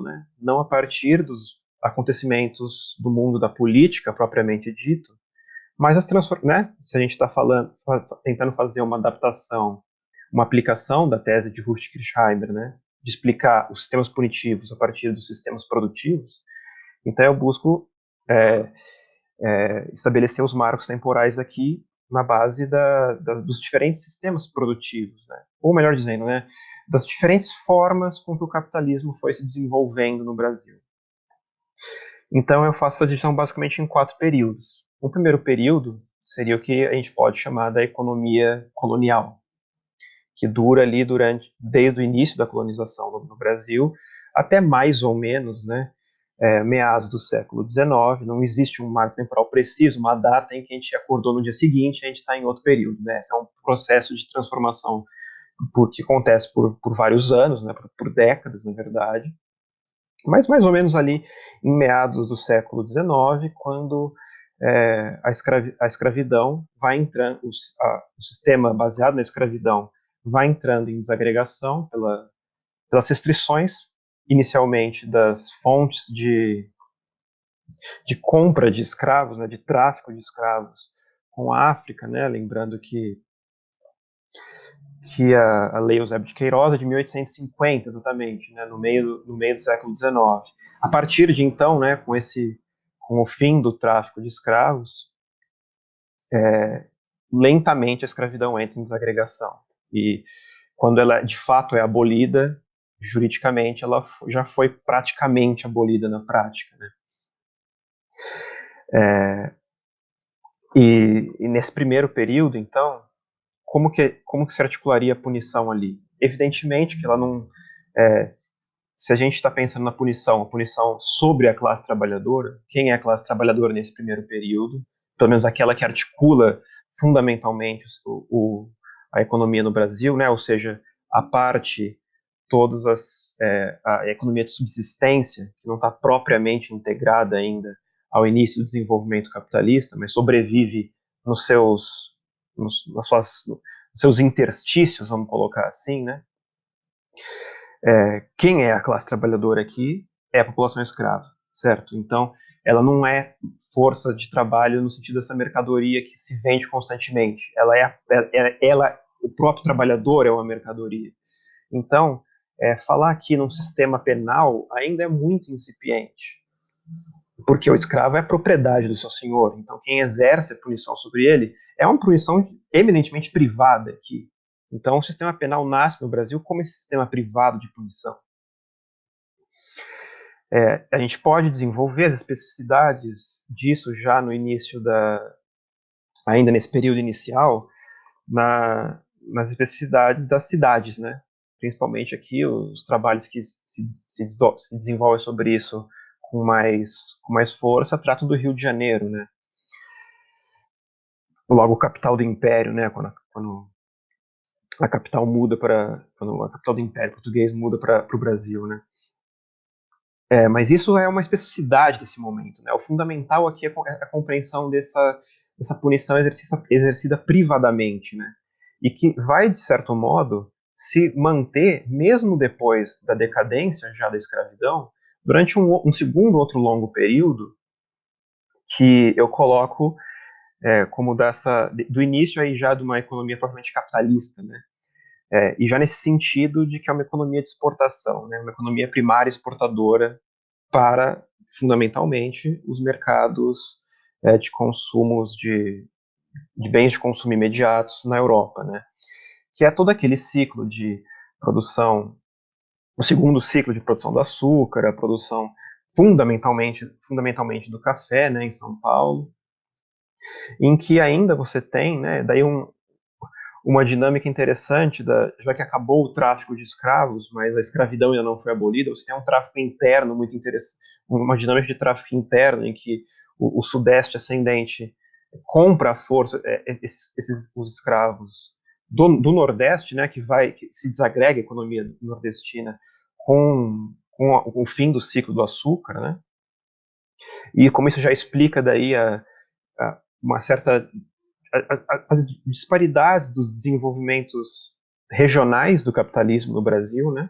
né, não a partir dos acontecimentos do mundo da política propriamente dito, mas né, se a gente está tentando fazer uma adaptação, uma aplicação da tese de Hurst-Kirchheimer, né, de explicar os sistemas punitivos a partir dos sistemas produtivos, então eu busco estabelecer os marcos temporais aqui na base dos diferentes sistemas produtivos, né? Ou melhor dizendo, né, das diferentes formas com que o capitalismo foi se desenvolvendo no Brasil. Então eu faço a divisão basicamente em 4 períodos. O primeiro período seria o que a gente pode chamar da economia colonial, que dura ali desde o início da colonização no Brasil até mais ou menos, né, meados do século XIX. Não existe um marco temporal preciso, uma data em que a gente acordou no dia seguinte, a gente está em outro período, né? Esse é um processo de transformação que acontece por vários anos, né, por décadas, na verdade, mas mais ou menos ali em meados do século XIX, quando a escravidão vai entrando, o sistema baseado na escravidão vai entrando em desagregação pelas restrições, inicialmente, das fontes de compra de escravos, né, de tráfico de escravos com a África, né, lembrando que a Lei Eusébio de Queiroz é de 1850, exatamente, né, no meio do século XIX. A partir de então, né, com o fim do tráfico de escravos, lentamente a escravidão entra em desagregação. E quando ela de fato é abolida, juridicamente, ela já foi praticamente abolida na prática, né? E nesse primeiro período, então, como que se articularia a punição ali? Evidentemente que ela não... se a gente está pensando na punição, a punição sobre a classe trabalhadora, quem é a classe trabalhadora nesse primeiro período? Pelo menos aquela que articula fundamentalmente a economia no Brasil, né? Ou seja, a parte, a economia de subsistência, que não está propriamente integrada ainda ao início do desenvolvimento capitalista, mas sobrevive nos seus interstícios, vamos colocar assim, né? Quem é a classe trabalhadora aqui é a população escrava, certo? Então, ela não é força de trabalho no sentido dessa mercadoria que se vende constantemente. O próprio trabalhador é uma mercadoria. Então, falar aqui num sistema penal ainda é muito incipiente, porque o escravo é propriedade do seu senhor. Então, quem exerce a punição sobre ele é uma punição eminentemente privada aqui. Então, o sistema penal nasce no Brasil como esse sistema privado de punição. A gente pode desenvolver as especificidades disso já no início ainda nesse período inicial, nas especificidades das cidades, né? Principalmente aqui os trabalhos que se desenvolvem sobre isso com mais força tratam do Rio de Janeiro, né? Logo capital do Império, né? Quando a capital quando a capital do Império Português muda para o Brasil, né? Mas isso é uma especificidade desse momento, né? O fundamental aqui é a compreensão dessa punição exercida privadamente, né? E que vai, de certo modo, se manter, mesmo depois da decadência já da escravidão, durante um segundo outro longo período, que eu coloco como do início aí já de uma economia propriamente capitalista, né? E já nesse sentido de que é uma economia de exportação, né? Uma economia primária exportadora para, fundamentalmente, os mercados de consumos de bens de consumo imediatos na Europa, né? Que é todo aquele ciclo de produção, o segundo ciclo de produção do açúcar, a produção fundamentalmente do café, né, em São Paulo, em que ainda você tem, né, daí uma dinâmica interessante, já que acabou o tráfico de escravos, mas a escravidão ainda não foi abolida, você tem um tráfico interno muito interessante, uma dinâmica de tráfico interno em que o Sudeste ascendente compra à força os escravos do Nordeste, né, que se desagrega a economia nordestina com o fim do ciclo do açúcar, né, e como isso já explica daí uma certa as disparidades dos desenvolvimentos regionais do capitalismo no Brasil, né?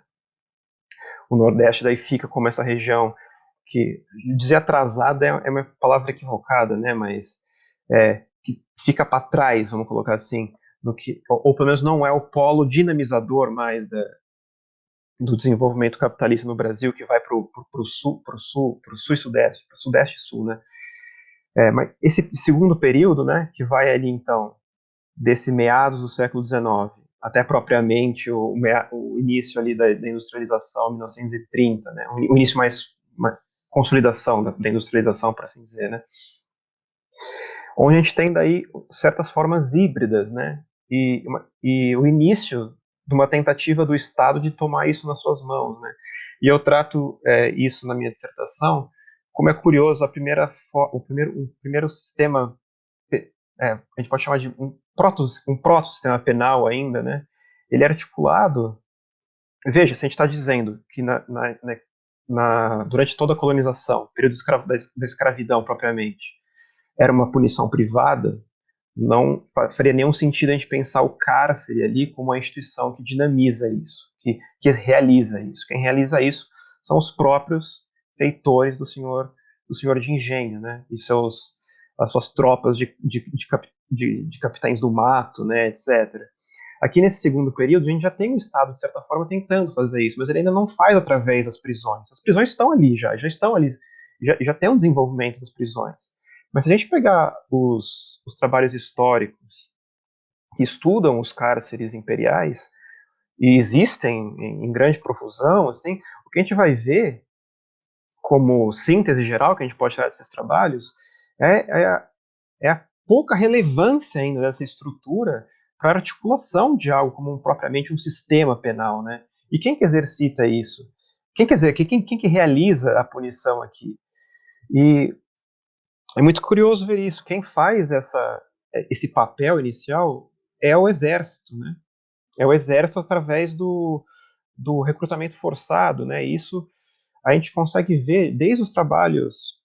O Nordeste daí fica como essa região que, dizer atrasada é uma palavra equivocada, né? Mas que fica para trás, vamos colocar assim, ou pelo menos não é o polo dinamizador mais do desenvolvimento capitalista no Brasil, que vai para o sul e sudeste, para o sudeste e sul, né? Mas esse segundo período, né, que vai ali então desse meados do século XIX até propriamente o início ali da industrialização, 1930, né, o início uma consolidação da industrialização, por assim dizer, né, onde a gente tem daí certas formas híbridas, né, e o início de uma tentativa do Estado de tomar isso nas suas mãos, né, e eu trato isso na minha dissertação como é curioso o primeiro sistema, a gente pode chamar de um proto-sistema penal ainda, né? Ele é articulado. Veja, se a gente está dizendo que durante toda a colonização, período da escravidão propriamente, era uma punição privada, não faria nenhum sentido a gente pensar o cárcere ali como uma instituição que dinamiza isso, que realiza isso. Quem realiza isso são os próprios feitores do senhor de engenho, né? E as suas tropas de capitães do mato, né, etc. Aqui nesse segundo período, a gente já tem o Estado, de certa forma, tentando fazer isso, mas ele ainda não faz através das prisões. As prisões estão ali já estão ali, já tem um desenvolvimento das prisões. Mas se a gente pegar os trabalhos históricos que estudam os cárceres imperiais, e existem em grande profusão, assim, o que a gente vai ver como síntese geral que a gente pode tirar desses trabalhos é a pouca relevância ainda dessa estrutura para a articulação de algo como propriamente um sistema penal, né? E quem que exercita isso? Quem que realiza a punição aqui? E é muito curioso ver isso. Quem faz esse papel inicial é o exército, né? É o exército através do recrutamento forçado, né? Isso a gente consegue ver desde os trabalhos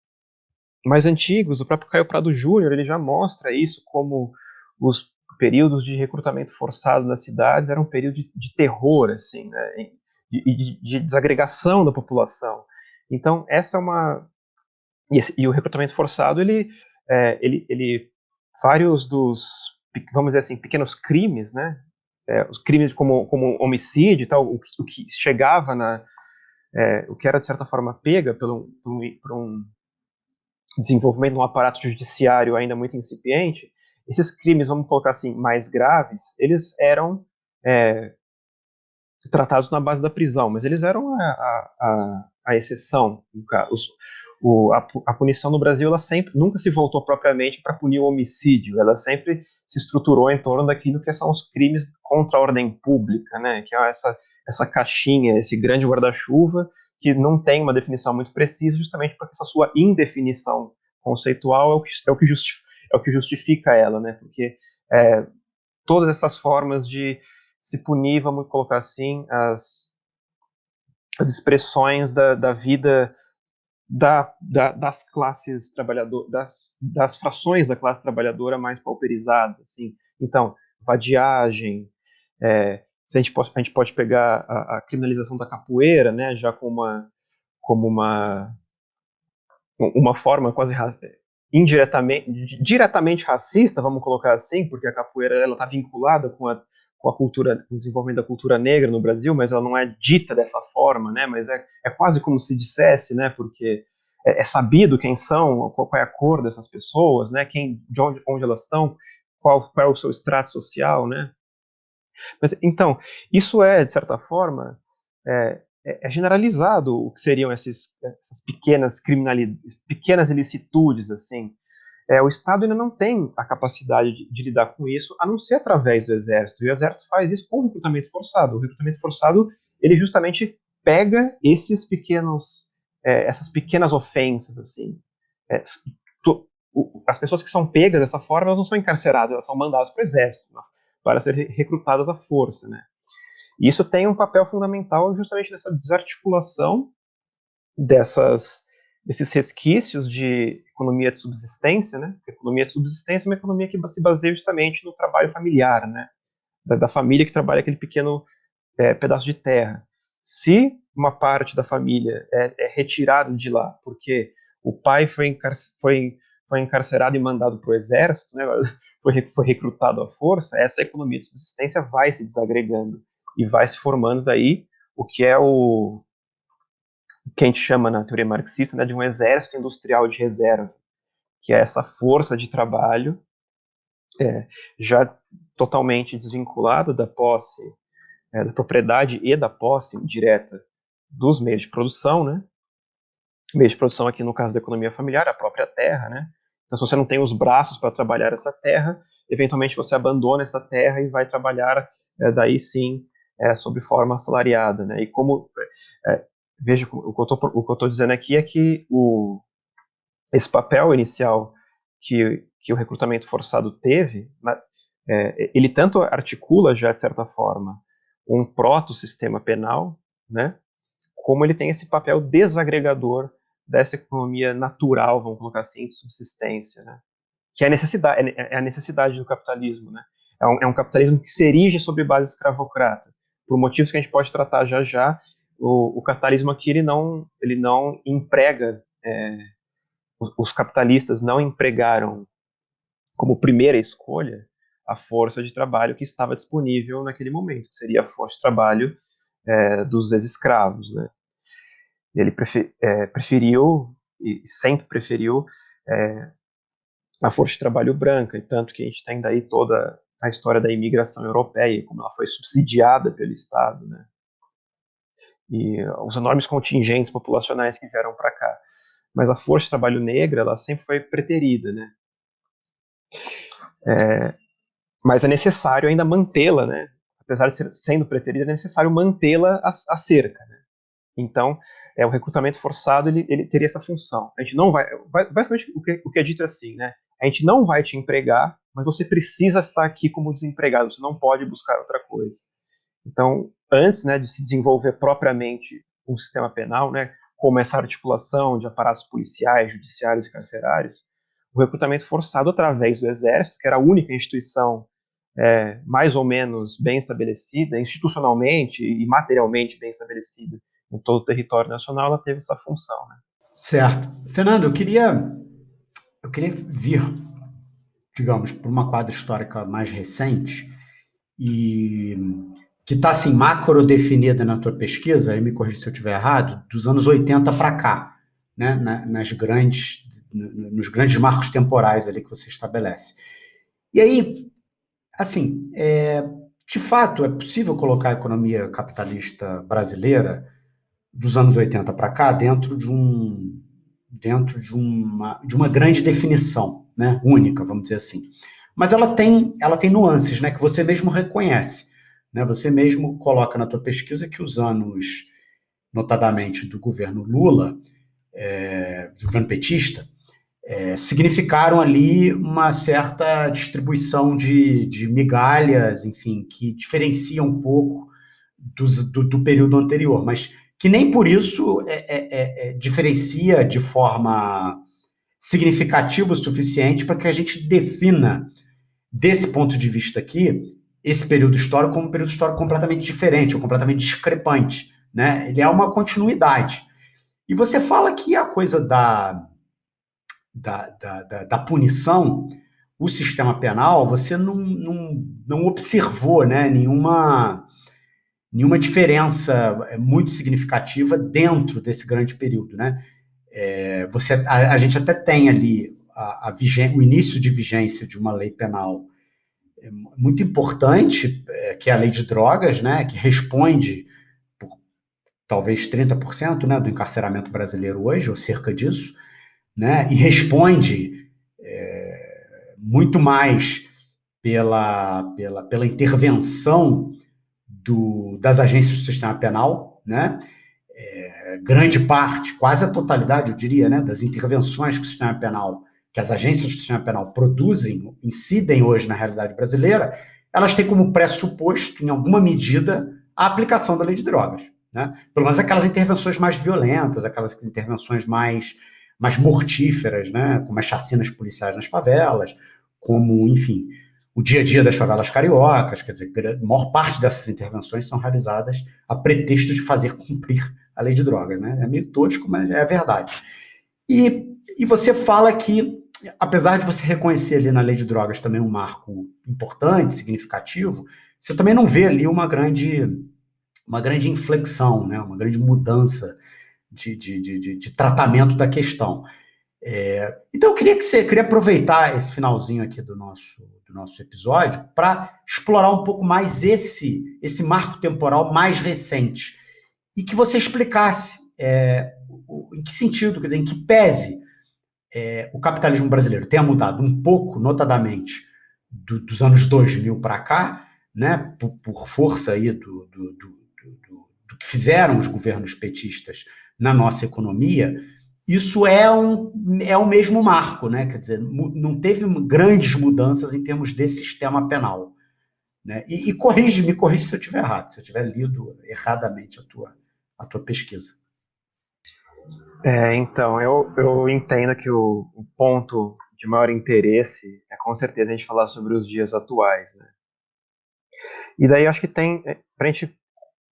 mais antigos. O próprio Caio Prado Júnior, ele já mostra isso, como os períodos de recrutamento forçado nas cidades eram um período de terror, assim, né? De desagregação da população. Então, essa é uma... E o recrutamento forçado, ele vários dos, vamos dizer assim, pequenos crimes, né? Os crimes como homicídio e tal, o que chegava o que era, de certa forma, pega por um desenvolvimento de um aparato judiciário ainda muito incipiente, esses crimes, vamos colocar assim, mais graves, eles eram tratados na base da prisão, mas eles eram a exceção. A punição no Brasil, ela sempre nunca se voltou propriamente para punir o homicídio, ela sempre se estruturou em torno daquilo que são os crimes contra a ordem pública, né? Que é essa caixinha, esse grande guarda-chuva que não tem uma definição muito precisa, justamente porque essa sua indefinição conceitual é o que justifica ela, né? Porque todas essas formas de se punir, vamos colocar assim, as expressões da vida das classes trabalhadoras, das frações da classe trabalhadora mais pauperizadas, assim. Então, vadiagem, a gente pode pegar a criminalização da capoeira, né, já como uma forma quase diretamente racista, vamos colocar assim, porque a capoeira ela está vinculada com a cultura, com o desenvolvimento da cultura negra no Brasil, mas ela não é dita dessa forma, né? Mas é quase como se dissesse, né? Porque é sabido quem são, qual é a cor dessas pessoas, né? De onde elas estão, qual é o seu extrato social, né? Mas então isso de certa forma generalizado o que seriam essas pequenas ilicitudes, assim. O Estado ainda não tem a capacidade de lidar com isso, a não ser através do Exército. E o Exército faz isso com o recrutamento forçado. O recrutamento forçado, ele justamente pega essas pequenas ofensas, assim. As pessoas que são pegas dessa forma, elas não são encarceradas, elas são mandadas para o Exército, né, para serem recrutadas à força, né? E isso tem um papel fundamental justamente nessa desarticulação desses resquícios de economia de subsistência, né? A economia de subsistência é uma economia que se baseia justamente no trabalho familiar, né? Da família que trabalha aquele pequeno pedaço de terra. Se uma parte da família é retirada de lá porque o pai foi encarcerado e mandado para o exército, né? foi recrutado à força, essa economia de subsistência vai se desagregando e vai se formando daí o que é o que a gente chama na teoria marxista, né, de um exército industrial de reserva, que é essa força de trabalho já totalmente desvinculada da posse, da propriedade e da posse direta dos meios de produção, né? Meios de produção aqui no caso da economia familiar, a própria terra, né? Então, se você não tem os braços para trabalhar essa terra, eventualmente você abandona essa terra e vai trabalhar daí sim sob forma assalariada, né? E como veja, o que eu estou dizendo aqui é que esse papel inicial que o recrutamento forçado teve, ele tanto articula já, de certa forma, um proto-sistema penal, né, como ele tem esse papel desagregador dessa economia natural, vamos colocar assim, de subsistência, né, que é a necessidade do capitalismo. Né, é um capitalismo que se erige sobre base escravocrata. por motivos que a gente pode tratar já já, o capitalismo aqui ele não emprega, os capitalistas não empregaram como primeira escolha a força de trabalho que estava disponível naquele momento, que seria a força de trabalho dos ex-escravos, né? Ele preferiu, e sempre preferiu, a força de trabalho branca, e tanto que a gente tem daí toda a história da imigração europeia, como ela foi subsidiada pelo Estado, né? E os enormes contingentes populacionais que vieram para cá. Mas a força de trabalho negra, ela sempre foi preterida, né? Mas é necessário ainda mantê-la, né? Apesar de sendo preterida, é necessário mantê-la à cerca, né? Então, o recrutamento forçado ele teria essa função. A gente não vai, basicamente o que é dito é assim, né? A gente não vai te empregar, mas você precisa estar aqui como desempregado. Você não pode buscar outra coisa. Então, antes, né, de se desenvolver propriamente um sistema penal, né, como essa articulação de aparatos policiais, judiciários e carcerários, o recrutamento forçado através do Exército, que era a única instituição mais ou menos bem estabelecida, institucionalmente e materialmente bem estabelecida em todo o território nacional, ela teve essa função, né? Certo. Fernando, eu queria vir, digamos, para uma quadra histórica mais recente e que está assim, macro definida na tua pesquisa, aí me corrija se eu estiver errado, dos anos 80 para cá, né, nos grandes marcos temporais ali que você estabelece. E aí, assim, de fato, é possível colocar a economia capitalista brasileira dos anos 80 para cá dentro de uma grande definição, né, única, vamos dizer assim. Mas ela tem nuances, né, que você mesmo reconhece, né? Você mesmo coloca na tua pesquisa que os anos, notadamente do governo Lula, do governo petista, significaram ali uma certa distribuição de migalhas, enfim, que diferencia um pouco do período anterior, mas que nem por isso diferencia de forma significativa o suficiente para que a gente defina, desse ponto de vista aqui, esse período histórico como um período histórico completamente diferente, ou completamente discrepante, né? Ele é uma continuidade. E você fala que a coisa da punição, o sistema penal, você não observou, né, nenhuma diferença muito significativa dentro desse grande período, né? A gente até tem ali o início de vigência de uma lei penal muito importante, que é a lei de drogas, né, que responde por talvez 30%, né, do encarceramento brasileiro hoje, ou cerca disso, né, e responde muito mais pela intervenção das agências do sistema penal, né? Grande parte, quase a totalidade, eu diria, né, das intervenções que o sistema penal, que as agências do sistema penal produzem, incidem hoje na realidade brasileira, elas têm como pressuposto, em alguma medida, a aplicação da lei de drogas, né? Pelo menos aquelas intervenções mais violentas, aquelas intervenções mais mortíferas, né, como as chacinas policiais nas favelas, como, enfim, o dia a dia das favelas cariocas, quer dizer, a maior parte dessas intervenções são realizadas a pretexto de fazer cumprir a lei de drogas, né? É meio tosco, mas é a verdade. E você fala que, apesar de você reconhecer ali na lei de drogas também um marco importante, significativo, você também não vê ali uma grande inflexão, né? Uma grande mudança de tratamento da questão. Então, eu queria aproveitar esse finalzinho aqui do nosso episódio para explorar um pouco mais esse marco temporal mais recente e que você explicasse em que sentido, quer dizer, em que pese o capitalismo brasileiro tenha mudado um pouco, notadamente, dos anos 2000 para cá, né, por força aí do que fizeram os governos petistas na nossa economia. Isso é o mesmo marco, né? Quer dizer, não teve grandes mudanças em termos de sistema penal, né? E me corrige se eu estiver errado, se eu tiver lido erradamente a tua pesquisa. Então, eu entendo que o ponto de maior interesse é com certeza a gente falar sobre os dias atuais, né? E daí eu acho que para a gente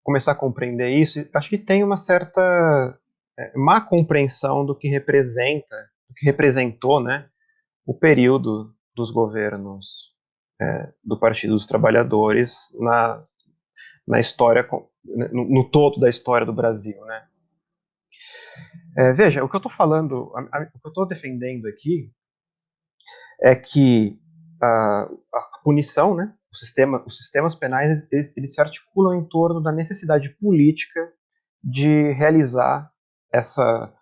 começar a compreender isso, acho que tem uma certa má compreensão do que representou, né, o período dos governos do Partido dos Trabalhadores na história, no todo da história do Brasil, né. Veja, o que eu estou falando, o que eu estou defendendo aqui é que a punição, né, os sistemas penais, eles se articulam em torno da necessidade política de realizar essa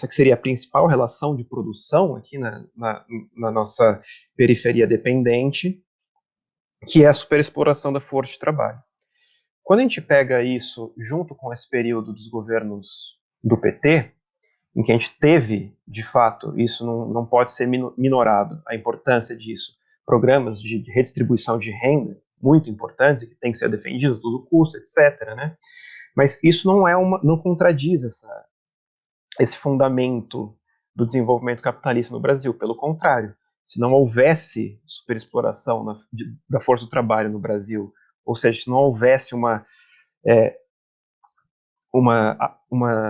que seria a principal relação de produção aqui na nossa periferia dependente, que é a superexploração da força de trabalho. Quando a gente pega isso junto com esse período dos governos do PT, em que a gente teve, de fato, isso não pode ser minorado, a importância disso, programas de redistribuição de renda, muito importantes, que tem que ser defendidos a todo custo, etc., né? Mas isso não contradiz esse fundamento do desenvolvimento capitalista no Brasil. Pelo contrário, se não houvesse superexploração da força do trabalho no Brasil, ou seja, se não houvesse uma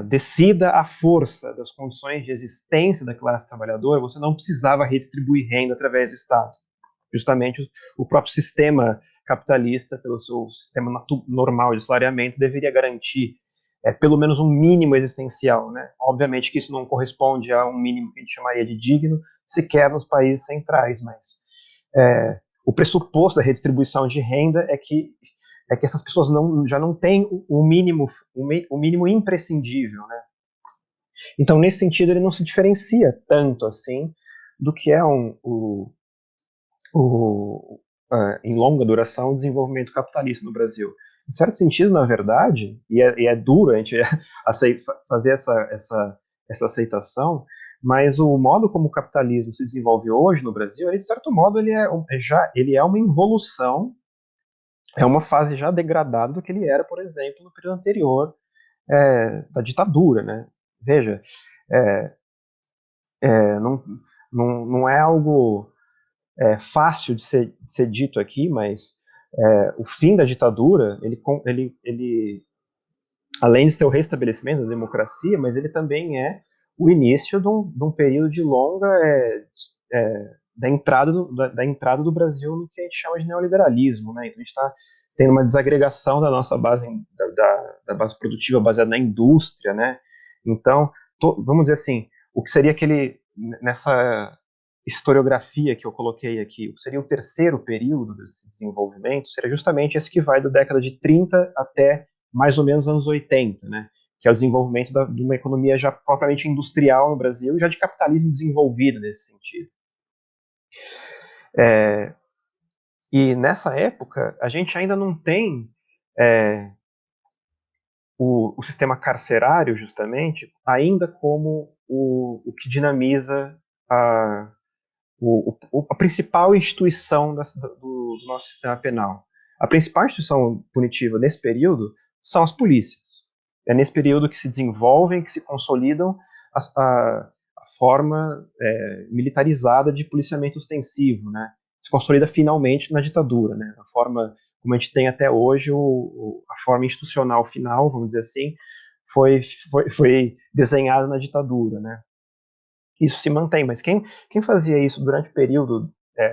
descida à força das condições de existência da classe trabalhadora, você não precisava redistribuir renda através do Estado. Justamente o próprio sistema capitalista, pelo seu sistema normal de salariamento, deveria garantir pelo menos um mínimo existencial, né? Obviamente que isso não corresponde a um mínimo que a gente chamaria de digno, sequer nos países centrais, mas o pressuposto da redistribuição de renda é que essas pessoas já não têm o mínimo imprescindível, né? Então, nesse sentido, ele não se diferencia tanto assim do que é em longa duração o desenvolvimento capitalista no Brasil. Em certo sentido, na verdade, e é duro a gente fazer essa aceitação, mas o modo como o capitalismo se desenvolve hoje no Brasil, ele, de certo modo, ele é uma involução, é uma fase já degradada do que ele era, por exemplo, no período anterior da ditadura, né? Veja, não é algo fácil de ser dito aqui, mas o fim da ditadura, ele além de ser o restabelecimento da democracia, mas ele também é o início de um período de longa da entrada do Brasil no que a gente chama de neoliberalismo, né? Então a gente está tendo uma desagregação da nossa base da base produtiva baseada na indústria, né? Então vamos dizer assim, o que seria nessa historiografia que eu coloquei aqui, o que seria o terceiro período desse desenvolvimento, seria justamente esse que vai da década de 30 até mais ou menos anos 80, né? Que é o desenvolvimento de uma economia já propriamente industrial no Brasil, já de capitalismo desenvolvido nesse sentido. E nessa época, a gente ainda não tem o sistema carcerário, justamente, ainda como o que dinamiza a principal instituição do nosso sistema penal. A principal instituição punitiva nesse período são as polícias. É nesse período que se desenvolvem, que se consolidam a forma militarizada de policiamento ostensivo, né? Se consolida finalmente na ditadura, né? A forma como a gente tem até hoje, a forma institucional final, vamos dizer assim, foi desenhada na ditadura, né? Isso se mantém, mas quem fazia isso durante o período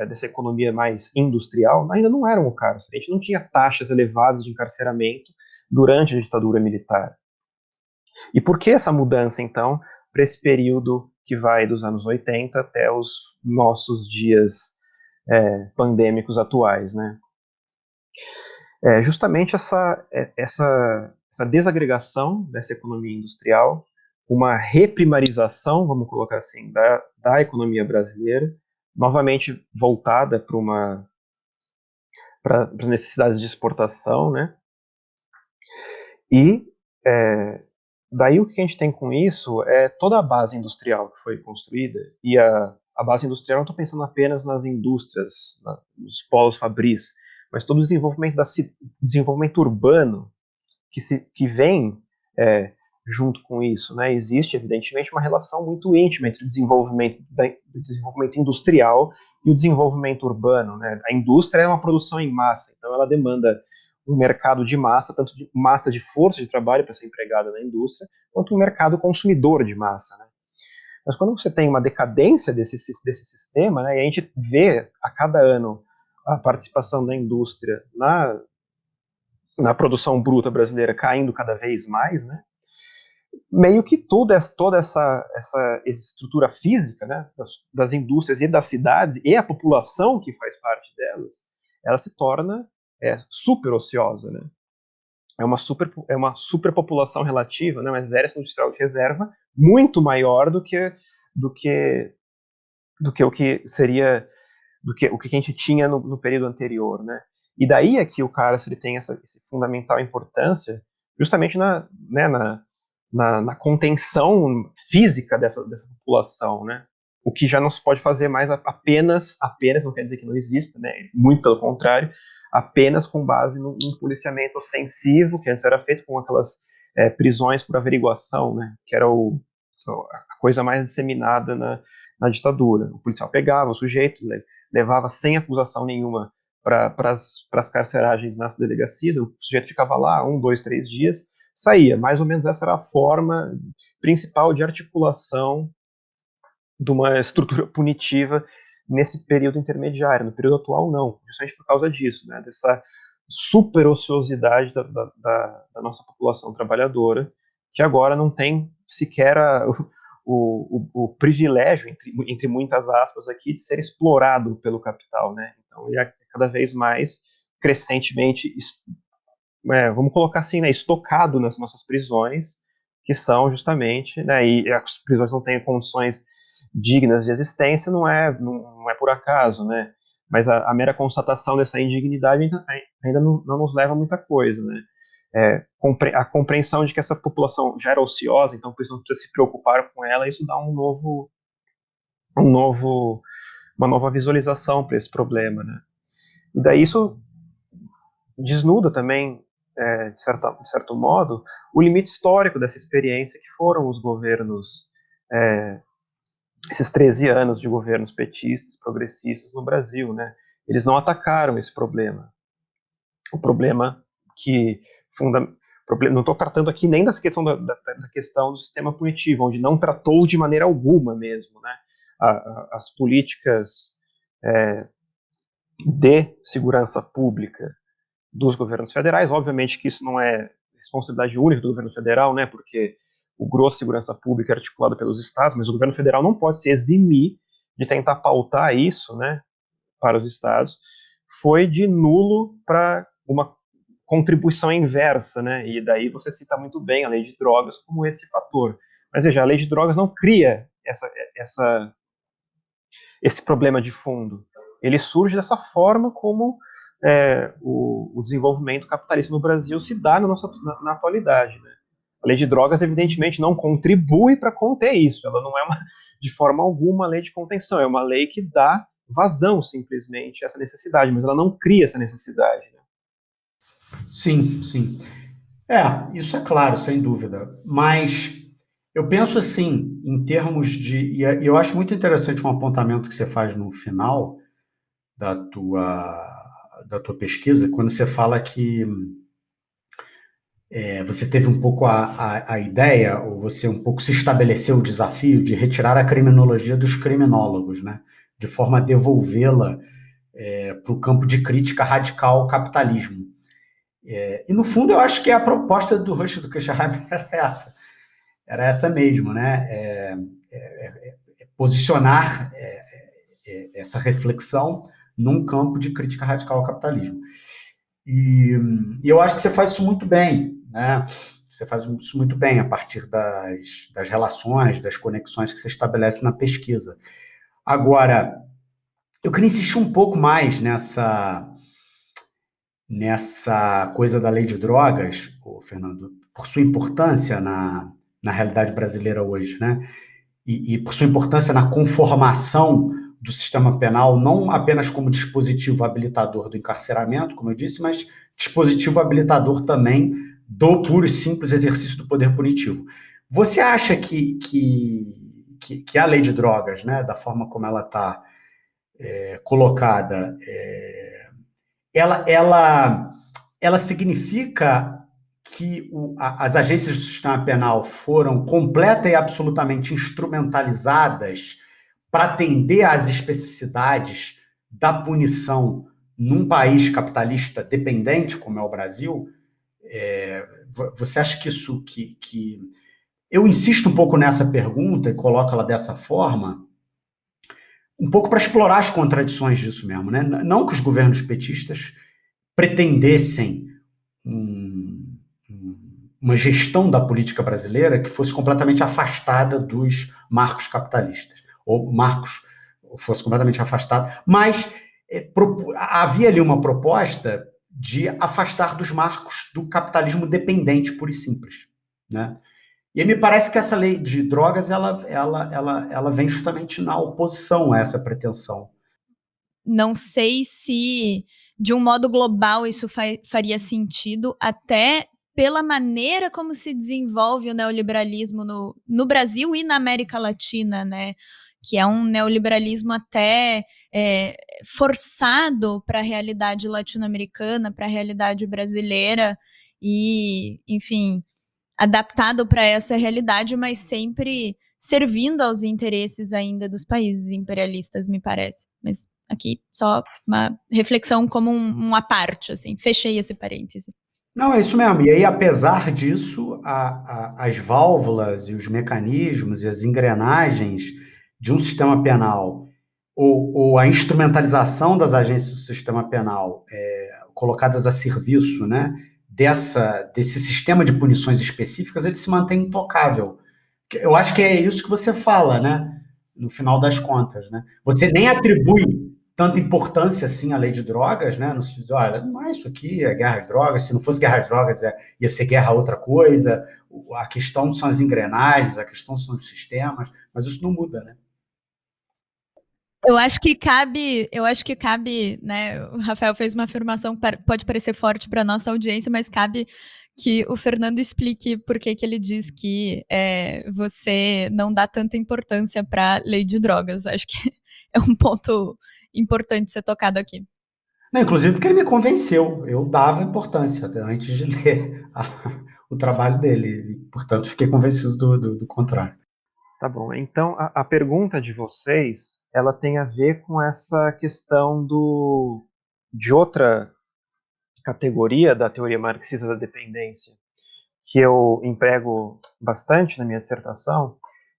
dessa economia mais industrial ainda não eram o cárcere. A gente não tinha taxas elevadas de encarceramento durante a ditadura militar. E por que essa mudança, então, para esse período que vai dos anos 80 até os nossos dias pandêmicos atuais, né? Justamente essa desagregação dessa economia industrial, uma reprimarização, vamos colocar assim, da economia brasileira, novamente voltada para as necessidades de exportação, né? E daí o que a gente tem com isso é toda a base industrial que foi construída, e a base industrial, não estou pensando apenas nas indústrias, nos polos fabris, mas todo o desenvolvimento urbano que vem junto com isso, né? Existe, evidentemente, uma relação muito íntima entre o desenvolvimento industrial e o desenvolvimento urbano, né? A indústria é uma produção em massa, então ela demanda um mercado de massa, tanto de massa de força de trabalho para ser empregada na indústria, quanto um mercado consumidor de massa, né? Mas quando você tem uma decadência desse sistema, né, e a gente vê a cada ano a participação da indústria na produção bruta brasileira caindo cada vez mais, né, meio que toda essa estrutura física, né, das indústrias e das cidades e a população que faz parte delas, ela se torna super ociosa, né? É uma superpopulação relativa, né, um exército industrial de reserva muito maior do que o que seria o que a gente tinha no período anterior, né? E daí é que o cárcere tem essa fundamental importância, justamente na contenção física dessa população, né? O que já não se pode fazer mais apenas não quer dizer que não exista, né? Muito pelo contrário, apenas com base num policiamento ostensivo, que antes era feito com aquelas prisões por averiguação, né? Que era a coisa mais disseminada na ditadura. O policial pegava o sujeito, levava sem acusação nenhuma para as carceragens nas delegacias, o sujeito ficava lá 1, 2, 3 dias, saía. Mais ou menos essa era a forma principal de articulação de uma estrutura punitiva nesse período intermediário. No período atual, não, justamente por causa disso, né, dessa super ociosidade da nossa população trabalhadora, que agora não tem sequer o privilégio, entre muitas aspas aqui, de ser explorado pelo capital, né? Então ele é cada vez mais crescentemente, vamos colocar assim, né, estocado nas nossas prisões, que são justamente, né, e as prisões não têm condições dignas de existência, não é por acaso, né? Mas a mera constatação dessa indignidade ainda não nos leva a muita coisa, né? A compreensão de que essa população já era ociosa, então por isso não precisa se preocupar com ela, isso dá uma nova visualização para esse problema, né? E daí isso desnuda também, de certo modo, o limite histórico dessa experiência que foram os governos, esses 13 anos de governos petistas, progressistas no Brasil, né? Eles não atacaram esse problema. O problema que não estou tratando aqui nem da questão da questão do sistema punitivo, onde não tratou de maneira alguma mesmo, né, as políticas de segurança pública dos governos federais. Obviamente que isso não é responsabilidade única do governo federal, né, porque o grosso de segurança pública é articulado pelos estados, mas o governo federal não pode se eximir de tentar pautar isso, né, para os estados. Foi de nulo para uma contribuição inversa, né? E daí você cita muito bem a lei de drogas como esse fator. Mas veja, a lei de drogas não cria esse problema de fundo. Ele surge dessa forma como o desenvolvimento capitalista no Brasil se dá na atualidade, né? A lei de drogas, evidentemente, não contribui para conter isso. Ela não é de forma alguma uma lei de contenção. É uma lei que dá vazão, simplesmente, a essa necessidade, mas ela não cria essa necessidade, né? Sim, sim. Isso é claro, sem dúvida. Mas eu penso assim, em termos de... E eu acho muito interessante um apontamento que você faz no final da tua pesquisa, quando você fala que você teve um pouco a ideia, ou você um pouco se estabeleceu o desafio de retirar a criminologia dos criminólogos, né? De forma a devolvê-la para o campo de crítica radical ao capitalismo. E, no fundo, eu acho que a proposta do Rush do Kirchheimer era essa mesmo, né? Posicionar essa reflexão num campo de crítica radical ao capitalismo. E eu acho que você faz isso muito bem, né? Você faz isso muito bem a partir das relações, das conexões que você estabelece na pesquisa. Agora, eu queria insistir um pouco mais nessa coisa da lei de drogas, Fernando, por sua importância na realidade brasileira hoje, né? E por sua importância na conformação do sistema penal, não apenas como dispositivo habilitador do encarceramento, como eu disse, mas dispositivo habilitador também do puro e simples exercício do poder punitivo. Você acha que a lei de drogas, né, da forma como ela está colocada, ela ela significa que as agências do sistema penal foram completa e absolutamente instrumentalizadas para atender às especificidades da punição num país capitalista dependente, como é o Brasil. Você acha que isso... Eu insisto um pouco nessa pergunta e coloco ela dessa forma, um pouco para explorar as contradições disso mesmo, né? Não que os governos petistas pretendessem uma gestão da política brasileira que fosse completamente afastada dos marcos capitalistas, ou marcos fosse completamente afastada, mas havia ali uma proposta de afastar dos marcos do capitalismo dependente, puro e simples, né? E aí me parece que essa lei de drogas ela vem justamente na oposição a essa pretensão. Não sei se, de um modo global, isso faria sentido, até pela maneira como se desenvolve o neoliberalismo no Brasil e na América Latina, né? Que é um neoliberalismo até forçado para a realidade latino-americana, para a realidade brasileira, e, enfim, adaptado para essa realidade, mas sempre servindo aos interesses ainda dos países imperialistas, me parece. Mas aqui só uma reflexão como uma parte, assim, fechei esse parêntese. Não, é isso mesmo. E aí, apesar disso, as válvulas e os mecanismos e as engrenagens de um sistema penal ou a instrumentalização das agências do sistema penal colocadas a serviço, né, desse sistema de punições específicas, ele se mantém intocável. Eu acho que é isso que você fala, né, no final das contas, né? Você nem atribui tanta importância assim à lei de drogas, né? No sentido, olha, não é isso aqui, é guerra às drogas. Se não fosse guerra às drogas, ia ser guerra a outra coisa. A questão são as engrenagens, a questão são os sistemas, mas isso não muda, né? Eu acho que cabe, né? O Rafael fez uma afirmação que pode parecer forte para nossa audiência, mas cabe que o Fernando explique por que ele diz que você não dá tanta importância para a lei de drogas. Acho que é um ponto importante ser tocado aqui. Não, inclusive porque ele me convenceu. Eu dava importância até antes de ler o trabalho dele. E, portanto, fiquei convencido do contrário. Tá bom, então a pergunta de vocês, ela tem a ver com essa questão de outra categoria da teoria marxista da dependência, que eu emprego bastante na minha dissertação,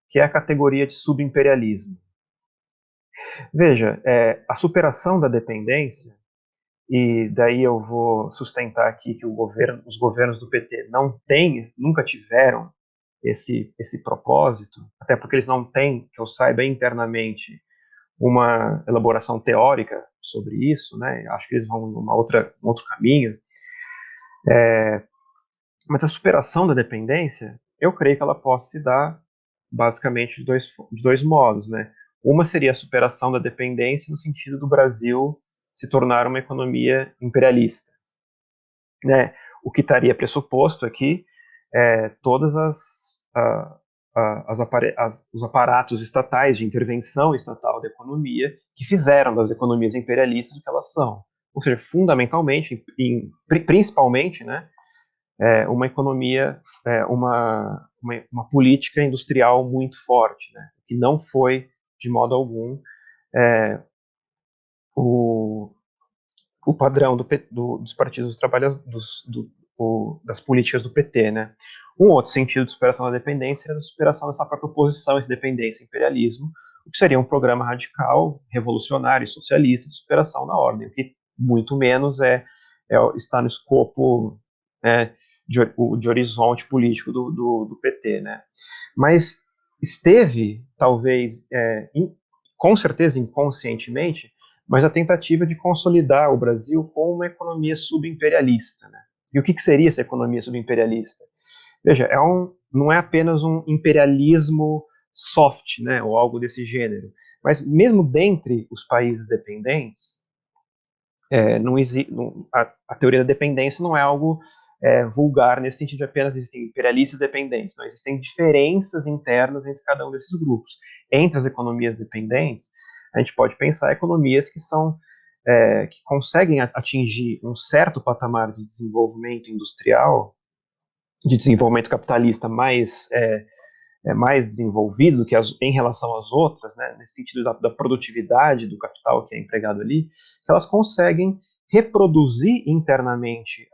que é a categoria de subimperialismo. Veja, a superação da dependência, e daí eu vou sustentar aqui que os governos do PT nunca tiveram esse propósito, até porque eles não têm, que eu saiba internamente, uma elaboração teórica sobre isso, né? Acho que eles vão em um outro caminho. Mas a superação da dependência, eu creio que ela possa se dar basicamente de dois modos, né? Uma seria a superação da dependência no sentido do Brasil se tornar uma economia imperialista, né? O que estaria pressuposto aqui todas os aparatos estatais de intervenção estatal da economia que fizeram das economias imperialistas o que elas são. Ou seja, fundamentalmente, principalmente, né, uma economia, uma política industrial muito forte, né, que não foi, de modo algum, o padrão dos partidos trabalhadores, das políticas do PT, né? Um outro sentido de superação da dependência é a superação dessa própria oposição entre dependência e imperialismo, o que seria um programa radical, revolucionário e socialista de superação da ordem, o que muito menos está no escopo de horizonte político do PT, né? Mas esteve, talvez, com certeza inconscientemente, mas a tentativa de consolidar o Brasil como uma economia subimperialista, né? E o que seria essa economia subimperialista? Veja, não é apenas um imperialismo soft, né, ou algo desse gênero, mas mesmo dentre os países dependentes, a teoria da dependência não é algo vulgar nesse sentido de apenas existem imperialistas dependentes, não existem diferenças internas entre cada um desses grupos. Entre as economias dependentes, a gente pode pensar economias que são que conseguem atingir um certo patamar de desenvolvimento industrial, de desenvolvimento capitalista mais desenvolvido do que em relação às outras, né, nesse sentido da produtividade do capital que é empregado ali, que elas conseguem reproduzir internamente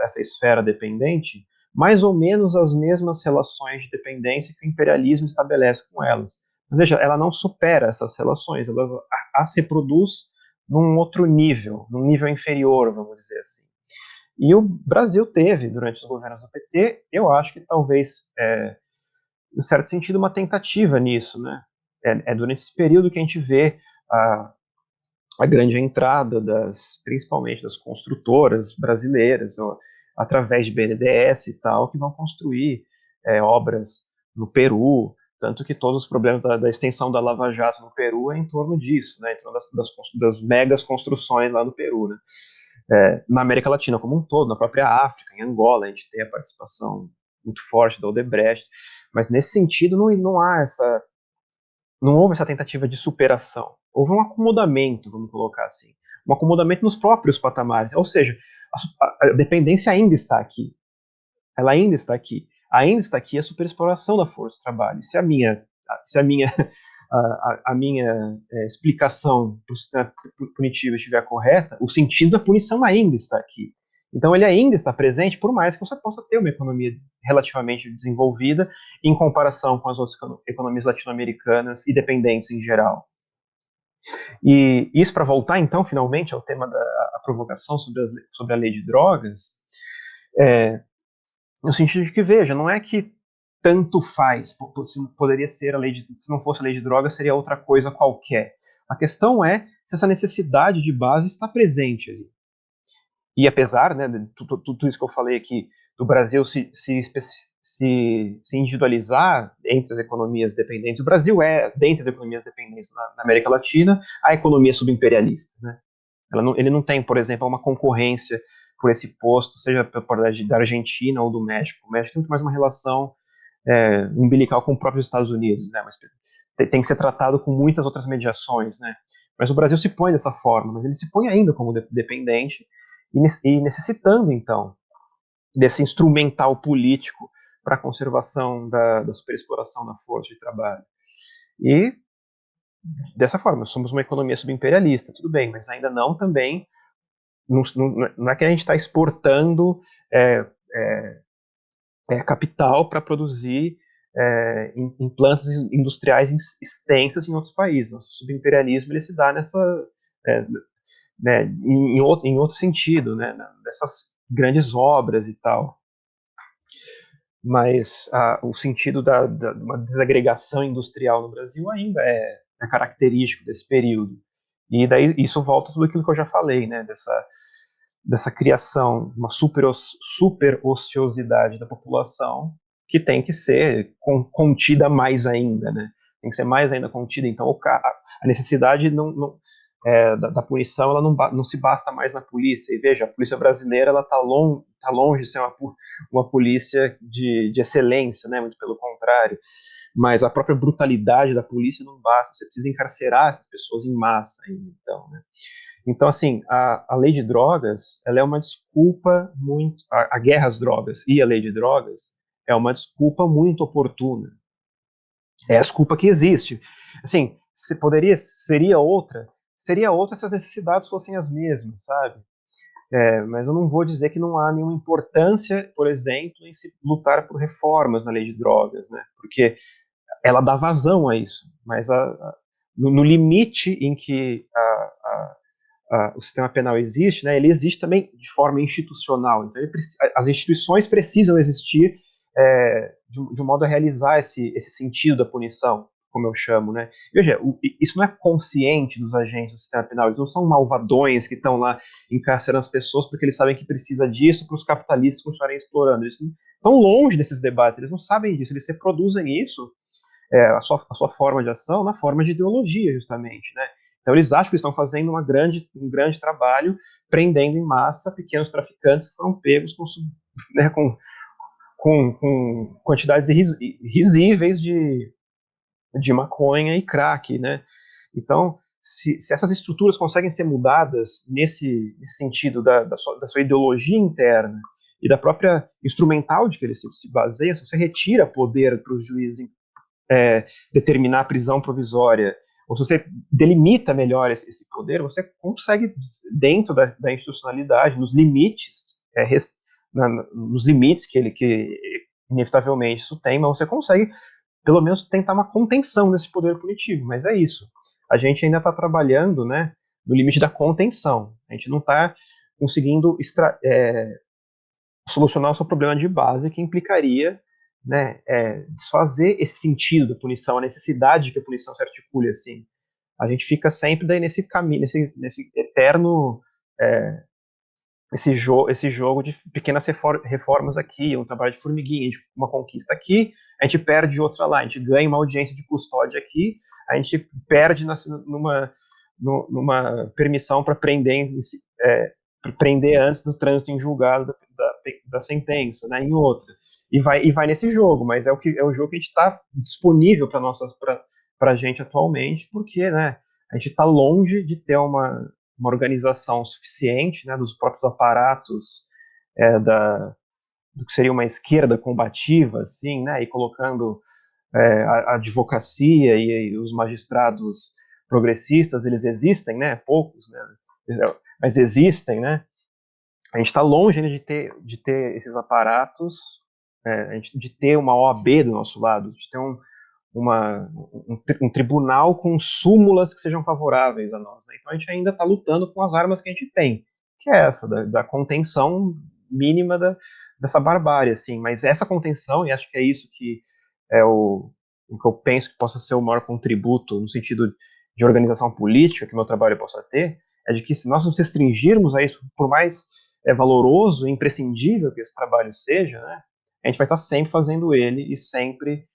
essa esfera dependente mais ou menos as mesmas relações de dependência que o imperialismo estabelece com elas. Mas veja, ela não supera essas relações, ela as reproduz num outro nível, num nível inferior, vamos dizer assim. E o Brasil teve, durante os governos do PT, eu acho que talvez, em certo sentido, uma tentativa nisso, né? É durante esse período que a gente vê a grande entrada principalmente das construtoras brasileiras, através de BNDES e tal, que vão construir obras no Peru, tanto que todos os problemas da extensão da Lava Jato no Peru é em torno disso, né, em torno das megas construções lá no Peru, né. Na América Latina como um todo, na própria África, em Angola, a gente tem a participação muito forte da Odebrecht, mas nesse sentido não houve essa tentativa de superação. Houve um acomodamento, vamos colocar assim. Um acomodamento nos próprios patamares. Ou seja, a dependência ainda está aqui. Ela ainda está aqui. Ainda está aqui a superexploração da força de trabalho. Se a minha explicação para o sistema punitivo estiver correta, o sentido da punição ainda está aqui. Então ele ainda está presente, por mais que você possa ter uma economia relativamente desenvolvida em comparação com as outras economias latino-americanas e dependentes em geral. E isso para voltar então finalmente ao tema da provocação sobre a lei de drogas, no sentido de que, veja, não é que tanto faz, poderia ser se não fosse a lei de drogas seria outra coisa qualquer. A questão é se essa necessidade de base está presente ali. E apesar, né, de tudo isso que eu falei aqui, do Brasil se individualizar entre as economias dependentes, o Brasil é, dentre as economias dependentes na América Latina, a economia subimperialista. Né? Ele não tem, por exemplo, uma concorrência por esse posto, seja da Argentina ou do México. O México tem muito mais uma relação umbilical com os próprios Estados Unidos, né? Mas tem que ser tratado com muitas outras mediações. Né? Mas o Brasil se põe dessa forma, mas ele se põe ainda como dependente, e necessitando, então, desse instrumental político para a conservação da superexploração da força de trabalho. E, dessa forma, somos uma economia subimperialista, tudo bem, mas ainda não também, não é que a gente está exportando capital para produzir em plantas industriais extensas em outros países. Nosso subimperialismo ele se dá né, em outro sentido, né, dessas grandes obras e tal. Mas o sentido de uma desagregação industrial no Brasil ainda é característico desse período. E daí isso volta a tudo aquilo que eu já falei, né, dessa criação, uma super ociosidade da população que tem que ser contida mais ainda, né? Tem que ser mais ainda contida. Então a necessidade da punição ela não se basta mais na polícia. E veja, a polícia brasileira ela está longe de ser uma polícia de excelência, né? Muito pelo contrário. Mas a própria brutalidade da polícia não basta. Você precisa encarcerar essas pessoas em massa ainda, então, né? Então, assim, a lei de drogas, ela é uma desculpa muito... A guerra às drogas e a lei de drogas é uma desculpa muito oportuna. É a desculpa que existe. Assim, seria outra se as necessidades fossem as mesmas, sabe? Mas eu não vou dizer que não há nenhuma importância, por exemplo, em se lutar por reformas na lei de drogas, né? Porque ela dá vazão a isso. Mas no limite em que o sistema penal existe, né, ele existe também de forma institucional. Então, as instituições precisam existir de um modo a realizar esse sentido da punição, como eu chamo. Né? Veja, isso não é consciente dos agentes do sistema penal, eles não são malvadões que estão lá encarcerando as pessoas porque eles sabem que precisa disso para os capitalistas continuarem explorando. Eles estão longe desses debates, eles não sabem disso, eles reproduzem isso, a sua forma de ação, na forma de ideologia, justamente, né? Então eles acham que estão fazendo um grande trabalho prendendo em massa pequenos traficantes que foram pegos com quantidades risíveis de maconha e crack, né? Então, se essas estruturas conseguem ser mudadas nesse sentido da sua ideologia interna e da própria instrumental de que ele se baseia, se você retira poder para os juízes determinar a prisão provisória, ou se você delimita melhor esse poder, você consegue, dentro da institucionalidade, nos limites, nos limites que inevitavelmente isso tem, mas você consegue, pelo menos, tentar uma contenção desse poder punitivo, mas é isso. A gente ainda está trabalhando, né, no limite da contenção. A gente não está conseguindo solucionar o seu problema de base, que implicaria, né, desfazer esse sentido da punição, a necessidade de que a punição se articule assim. A gente fica sempre daí nesse caminho, nesse eterno esse jogo de pequenas reformas aqui, um trabalho de formiguinha, uma conquista aqui, a gente perde outra lá, a gente ganha uma audiência de custódia aqui, a gente perde numa permissão para prender antes do trânsito em julgado da sentença, né, em outra. E vai nesse jogo, mas é o jogo que a gente está disponível para a gente atualmente, porque, né, a gente está longe de ter uma organização suficiente, né, dos próprios aparatos do que seria uma esquerda combativa, assim, né, e colocando a advocacia e os magistrados progressistas, eles existem, né, poucos, né, mas existem, né. A gente está longe ainda de ter esses aparatos, de ter uma OAB do nosso lado, de ter um tribunal com súmulas que sejam favoráveis a nós. Né? Então a gente ainda está lutando com as armas que a gente tem, que é essa, da contenção mínima dessa barbárie, assim. Mas essa contenção, e acho que é isso que é o que eu penso que possa ser o maior contributo no sentido de organização política que o meu trabalho possa ter, é de que se nós nos restringirmos a isso, por mais valoroso e imprescindível que esse trabalho seja, né, a gente vai estar sempre fazendo ele e sempre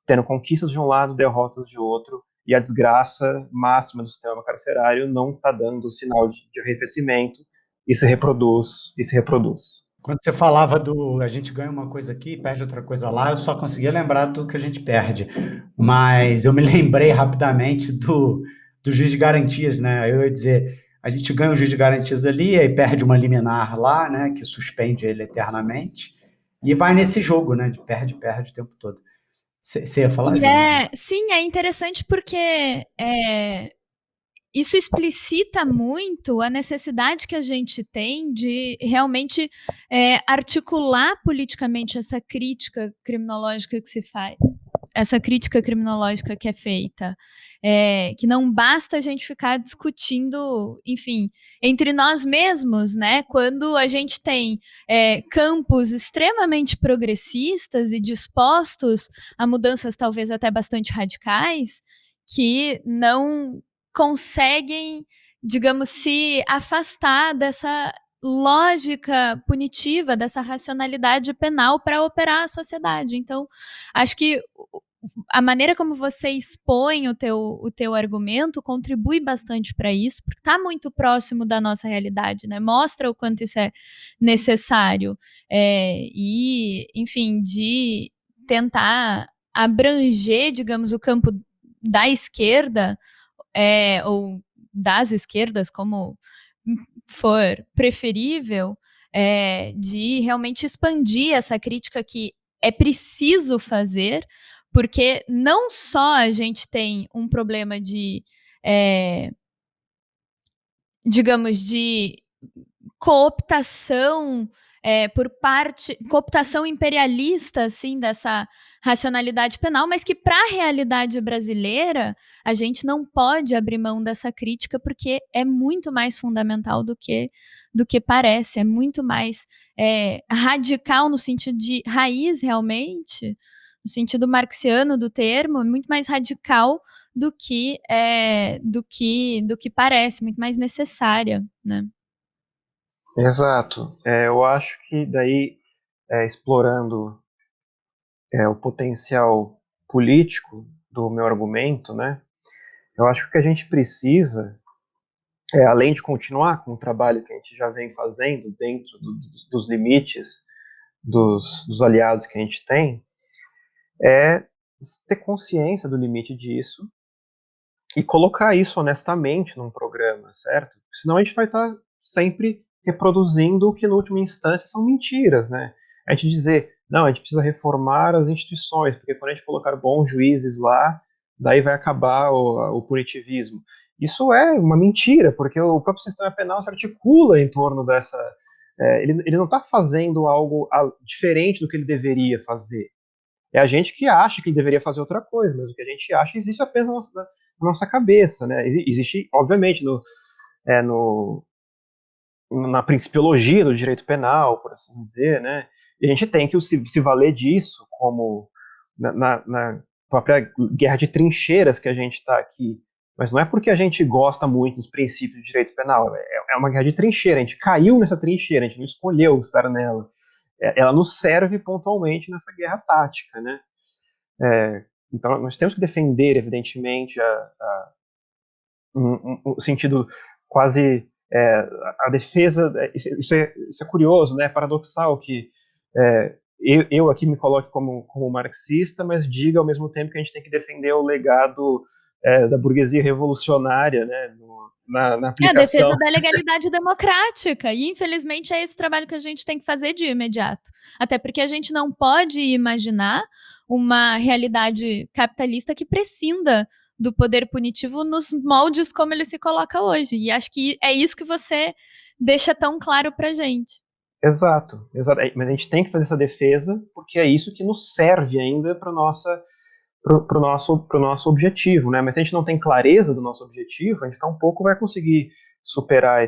tendo conquistas de um lado, derrotas de outro, e a desgraça máxima do sistema carcerário não está dando sinal de arrefecimento e se reproduz, e se reproduz. Quando você falava a gente ganha uma coisa aqui e perde outra coisa lá, eu só conseguia lembrar do que a gente perde. Mas eu me lembrei rapidamente do juiz de garantias, né? Eu ia dizer, a gente ganha o juiz de garantias ali, aí perde uma liminar lá, né? Que suspende ele eternamente, e vai nesse jogo, né? De perde o tempo todo. Você ia falar, Júlia? Sim, é interessante porque isso explicita muito a necessidade que a gente tem de realmente articular politicamente essa crítica criminológica que se faz, essa crítica criminológica que é feita. Que não basta a gente ficar discutindo, enfim, entre nós mesmos, né? Quando a gente tem campos extremamente progressistas e dispostos a mudanças talvez até bastante radicais, que não conseguem, digamos, se afastar dessa lógica punitiva, dessa racionalidade penal para operar a sociedade. Então, acho que a maneira como você expõe o teu argumento contribui bastante para isso, porque está muito próximo da nossa realidade, né? Mostra o quanto isso é necessário. E, enfim, de tentar abranger, digamos, o campo da esquerda, ou das esquerdas, como for preferível, de realmente expandir essa crítica que é preciso fazer, porque não só a gente tem um problema de, digamos, de cooptação cooptação imperialista, assim, dessa racionalidade penal, mas que para a realidade brasileira a gente não pode abrir mão dessa crítica porque é muito mais fundamental do que parece, é muito mais radical no sentido de raiz realmente, no sentido marxiano do termo, é muito mais radical do que parece, muito mais necessária, né? Exato. Eu acho que daí, explorando o potencial político do meu argumento, né, eu acho que o que a gente precisa, além de continuar com o trabalho que a gente já vem fazendo dentro dos limites dos aliados que a gente tem, é ter consciência do limite disso e colocar isso honestamente num programa, certo? Senão a gente vai estar sempre reproduzindo o que, na última instância, são mentiras, né? A gente dizer, não, a gente precisa reformar as instituições, porque quando a gente colocar bons juízes lá, daí vai acabar o punitivismo. Isso é uma mentira, porque o próprio sistema penal se articula em torno dessa... ele não está fazendo algo diferente do que ele deveria fazer. É a gente que acha que ele deveria fazer outra coisa, mas o que a gente acha existe apenas na nossa cabeça, né? Existe, obviamente, na principiologia do direito penal, por assim dizer, né? E a gente tem que se valer disso como na própria guerra de trincheiras que a gente está aqui. Mas não é porque a gente gosta muito dos princípios do direito penal, é uma guerra de trincheira, a gente caiu nessa trincheira, a gente não escolheu estar nela. Ela nos serve pontualmente nessa guerra tática, né? Então nós temos que defender, evidentemente, um sentido quase a defesa. Isso é curioso, né? É paradoxal que eu aqui me coloque como marxista, mas diga ao mesmo tempo que a gente tem que defender o legado da burguesia revolucionária, né? Na aplicação. É a defesa da legalidade democrática, e infelizmente é esse trabalho que a gente tem que fazer de imediato. Até porque a gente não pode imaginar uma realidade capitalista que prescinda do poder punitivo nos moldes como ele se coloca hoje. E acho que é isso que você deixa tão claro pra gente. Exato. Mas a gente tem que fazer essa defesa, porque é isso que nos serve ainda para o nosso objetivo, né? Mas se a gente não tem clareza do nosso objetivo, a gente tampouco vai conseguir superar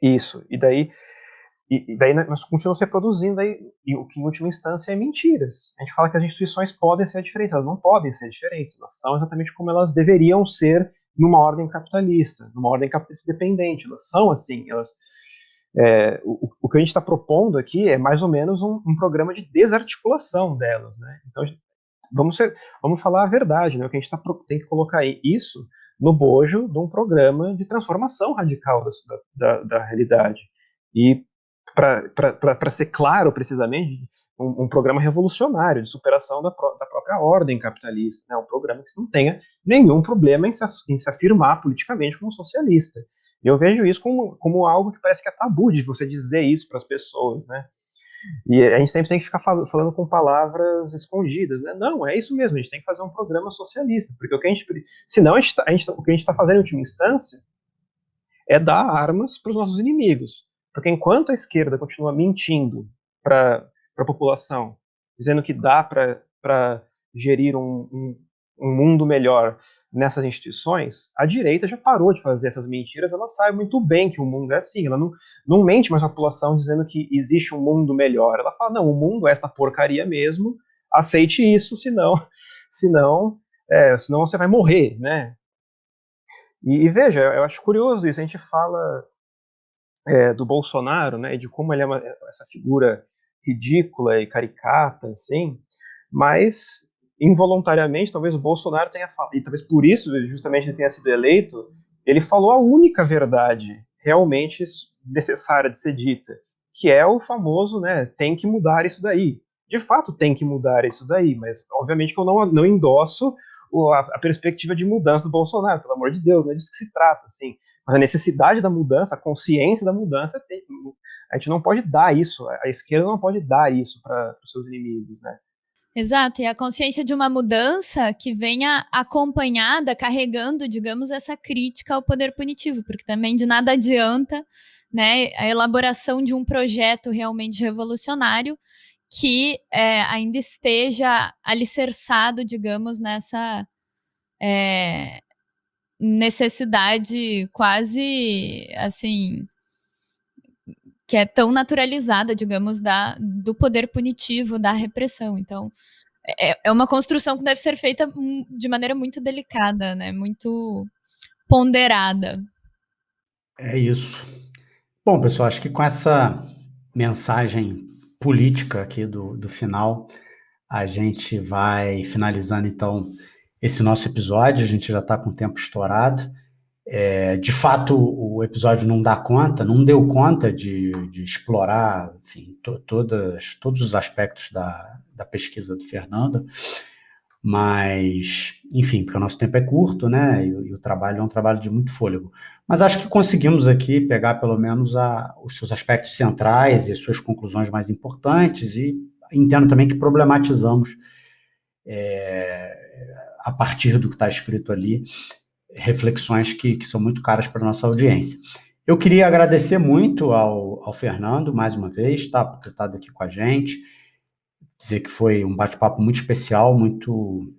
isso. E daí nós continuamos reproduzindo o que em última instância é mentiras. A gente fala que as instituições podem ser diferentes, elas não podem ser diferentes, elas são exatamente como elas deveriam ser numa ordem capitalista, numa ordem capitalista dependente, elas são assim, o que a gente está propondo aqui é mais ou menos um programa de desarticulação delas, né? Então vamos falar a verdade, né? O que a gente tem que colocar isso no bojo de um programa de transformação radical da realidade. E para ser claro, precisamente, um programa revolucionário de superação da própria ordem capitalista, né? Um programa que não tenha nenhum problema em se afirmar politicamente como socialista. E eu vejo isso como algo que parece que é tabu de você dizer isso para as pessoas, né? E a gente sempre tem que ficar falando com palavras escondidas, né? Não, é isso mesmo, a gente tem que fazer um programa socialista, porque o que senão o que a gente está fazendo em última instância é dar armas para os nossos inimigos. Porque enquanto a esquerda continua mentindo para a população, dizendo que dá para gerir um mundo melhor nessas instituições, a direita já parou de fazer essas mentiras, ela sabe muito bem que o mundo é assim, ela não mente mais à população dizendo que existe um mundo melhor, ela fala, não, o mundo é esta porcaria mesmo, aceite isso, senão você vai morrer, né? E veja, eu acho curioso isso, a gente fala do Bolsonaro, né, de como ele é essa figura ridícula e caricata, assim, mas involuntariamente, talvez o Bolsonaro tenha falado, e talvez por isso, justamente, ele tenha sido eleito, ele falou a única verdade realmente necessária de ser dita, que é o famoso, né, tem que mudar isso daí. De fato, tem que mudar isso daí, mas obviamente que eu não endosso a perspectiva de mudança do Bolsonaro, pelo amor de Deus, não é disso que se trata, assim. Mas a necessidade da mudança, a consciência da mudança, a gente não pode dar isso, a esquerda não pode dar isso para os seus inimigos, né? Exato, e a consciência de uma mudança que venha acompanhada, carregando, digamos, essa crítica ao poder punitivo, porque também de nada adianta, né, a elaboração de um projeto realmente revolucionário que ainda esteja alicerçado, digamos, nessa necessidade quase, assim, que é tão naturalizada, digamos, do poder punitivo, da repressão. Então, é uma construção que deve ser feita de maneira muito delicada, né? Muito ponderada. É isso. Bom, pessoal, acho que com essa mensagem política aqui do final, a gente vai finalizando, então, esse nosso episódio. A gente já está com o tempo estourado. De fato, o episódio não deu conta de explorar, enfim, todos os aspectos da pesquisa do Fernando, mas, enfim, porque o nosso tempo é curto, né, e o trabalho é um trabalho de muito fôlego. Mas acho que conseguimos aqui pegar pelo menos os seus aspectos centrais e as suas conclusões mais importantes, e entendo também que problematizamos, a partir do que está escrito ali, reflexões que são muito caras para a nossa audiência. Eu queria agradecer muito ao Fernando, mais uma vez, por ter estado aqui com a gente, dizer que foi um bate-papo muito especial, muito,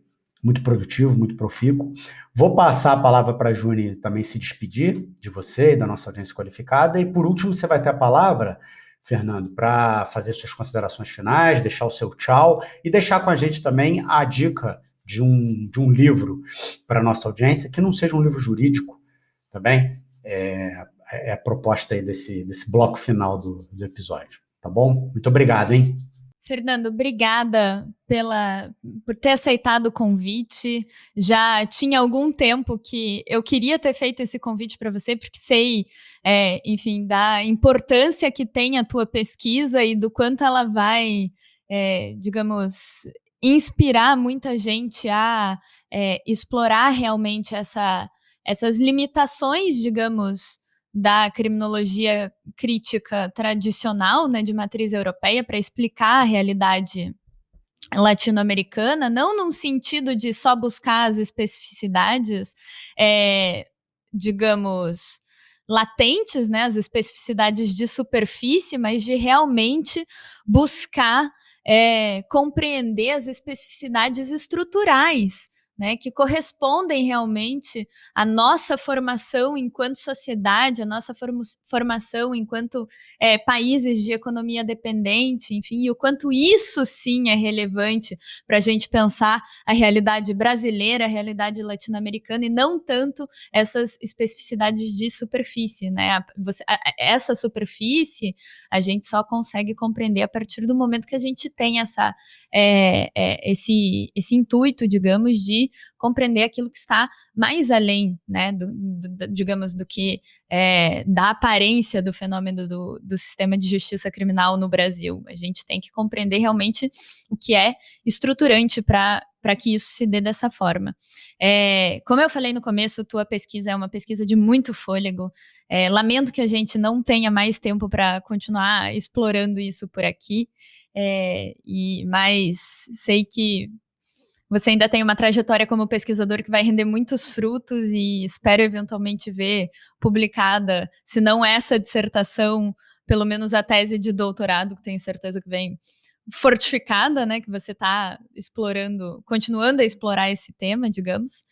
muito produtivo, muito profícuo. Vou passar a palavra para a Juni também se despedir de você e da nossa audiência qualificada, e por último você vai ter a palavra, Fernando, para fazer suas considerações finais, deixar o seu tchau e deixar com a gente também a dica de um livro para a nossa audiência, que não seja um livro jurídico, tá bem? É a proposta aí desse bloco final do episódio, tá bom? Muito obrigado, hein? Fernando, obrigada por ter aceitado o convite. Já tinha algum tempo que eu queria ter feito esse convite para você, porque sei, enfim, da importância que tem a tua pesquisa e do quanto ela vai, digamos, inspirar muita gente a explorar realmente essas limitações, digamos, da criminologia crítica tradicional, né, de matriz europeia, para explicar a realidade latino-americana, não num sentido de só buscar as especificidades, digamos, latentes, né, as especificidades de superfície, mas de realmente buscar compreender as especificidades estruturais, né, que correspondem realmente à nossa formação enquanto sociedade, à nossa formação enquanto países de economia dependente, enfim, e o quanto isso sim é relevante para a gente pensar a realidade brasileira, a realidade latino-americana, e não tanto essas especificidades de superfície, né? Essa superfície a gente só consegue compreender a partir do momento que a gente tem esse intuito, digamos, de compreender aquilo que está mais além, né, digamos, do que da aparência do fenômeno do sistema de justiça criminal no Brasil. A gente tem que compreender realmente o que é estruturante para que isso se dê dessa forma. Como eu falei no começo, tua pesquisa é uma pesquisa de muito fôlego. Lamento que a gente não tenha mais tempo para continuar explorando isso por aqui, mas sei que você ainda tem uma trajetória como pesquisador que vai render muitos frutos, e espero eventualmente ver publicada, se não essa dissertação, pelo menos a tese de doutorado, que tenho certeza que vem fortificada, né, que você está explorando, continuando a explorar esse tema, digamos.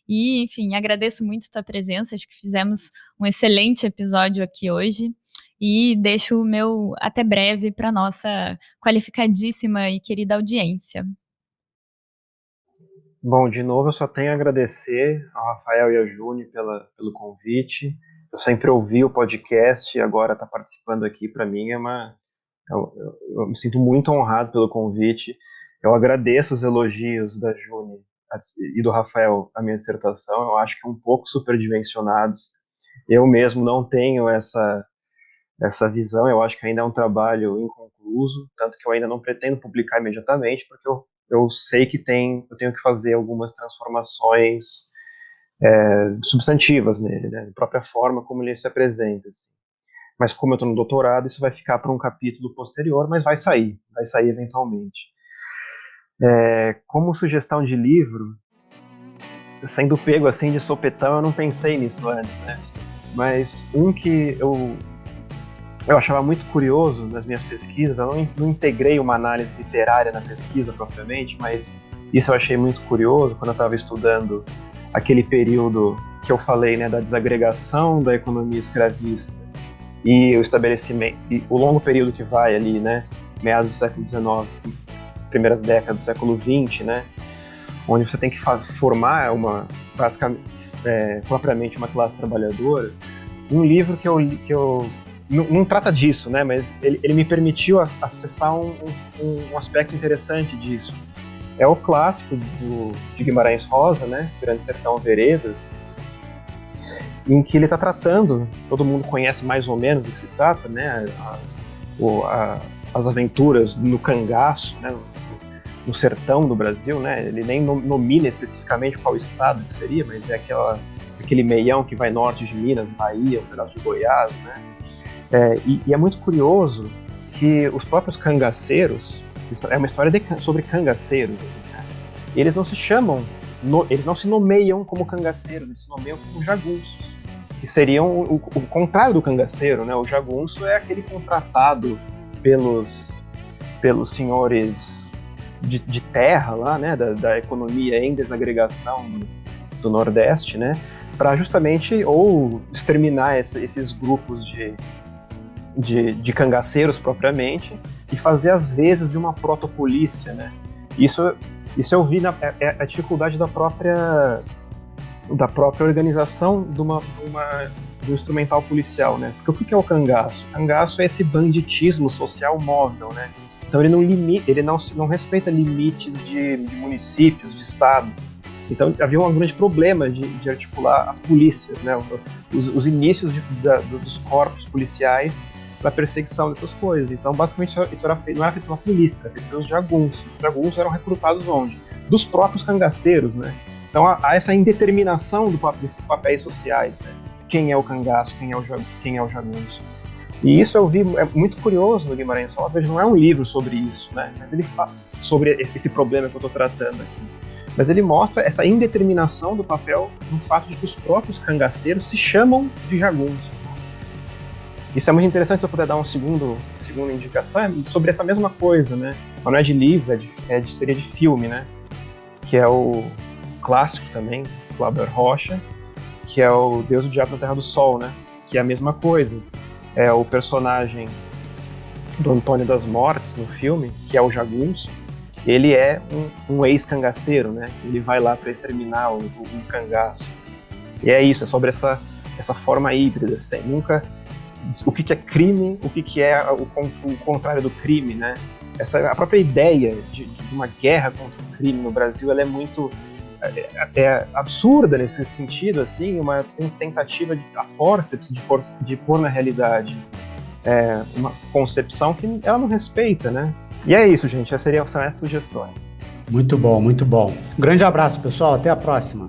E, enfim, agradeço muito a tua presença, acho que fizemos um excelente episódio aqui hoje, e deixo o meu até breve para nossa qualificadíssima e querida audiência. Bom, de novo, eu só tenho a agradecer ao Rafael e a Juni pelo convite. Eu sempre ouvi o podcast e agora estar participando aqui, para mim, eu me sinto muito honrado pelo convite. Eu agradeço os elogios da Juni e do Rafael à minha dissertação. Eu acho que um pouco superdimensionados. Eu mesmo não tenho essa visão. Eu acho que ainda é um trabalho inconcluso, tanto que eu ainda não pretendo publicar imediatamente, porque eu sei que eu tenho que fazer algumas transformações substantivas nele, né, da própria forma como ele se apresenta. Assim. Mas como eu estou no doutorado, isso vai ficar para um capítulo posterior, mas vai sair eventualmente. Como sugestão de livro, sendo pego assim de sopetão, eu não pensei nisso antes, né? Mas um que eu achava muito curioso nas minhas pesquisas, eu não integrei uma análise literária na pesquisa propriamente, mas isso eu achei muito curioso quando eu estava estudando aquele período que eu falei, né, da desagregação da economia escravista e o estabelecimento, e o longo período que vai ali, né, meados do século XIX, primeiras décadas do século XX, né, onde você tem que formar propriamente uma classe trabalhadora. Um livro que eu não trata disso, né, mas ele me permitiu acessar um aspecto interessante disso. É o clássico de Guimarães Rosa, né, Grande Sertão Veredas, em que ele está tratando, todo mundo conhece mais ou menos do que se trata, né, as aventuras no cangaço, né, no sertão do Brasil, né? Ele nem nomina especificamente qual estado que seria, mas é aquele meião que vai norte de Minas, Bahia, um pedaço de Goiás, né? E é muito curioso que os próprios cangaceiros, é uma história sobre cangaceiros, né? Eles não se chamam, eles não se nomeiam como cangaceiros, eles se nomeiam como jagunços, que seriam o contrário do cangaceiro, né? O jagunço é aquele contratado pelos senhores de terra lá, né? Da economia em desagregação do Nordeste, né? Para justamente ou exterminar esses grupos de cangaceiros propriamente e fazer as vezes de uma protopolícia, né? Isso eu vi a dificuldade da própria organização do instrumental policial, né? Porque o que é o cangaço? O cangaço é esse banditismo social móvel, né? Então ele não respeita limites de municípios, de estados. Então havia um grande problema de articular as polícias, né? Os inícios dos corpos policiais para perseguição dessas coisas. Então basicamente isso não era feito pela polícia, era feito pelos jagunços. Os jagunços eram recrutados onde? Dos próprios cangaceiros, né? Então há essa indeterminação desses papéis sociais, né? Quem é o cangaço, quem é o jagunço. E isso eu vi, é muito curioso no Guimarães Rosa, veja, não é um livro sobre isso, né? Mas ele fala sobre esse problema que eu estou tratando aqui. Mas ele mostra essa indeterminação do papel no fato de que os próprios cangaceiros se chamam de jagunços. Isso é muito interessante, se eu puder dar uma segunda indicação, é sobre essa mesma coisa, né? Mas não é de livro, seria de filme, né? Que é o clássico também, Glauber Rocha, que é o Deus, o Diabo na Terra do Sol, né? Que é a mesma coisa. É o personagem do Antônio das Mortes no filme, que é o jagunço, ele é um ex-cangaceiro, né? Ele vai lá para exterminar o cangaço. E é isso, é sobre essa forma híbrida, assim, nunca o que é crime, o que é o contrário do crime, né? A própria ideia de uma guerra contra o crime no Brasil, ela é muito absurda nesse sentido, assim, uma tentativa a fórceps de pôr na realidade uma concepção que ela não respeita, né? E é isso, gente, são essas sugestões. Muito bom, muito bom. Um grande abraço, pessoal, até a próxima.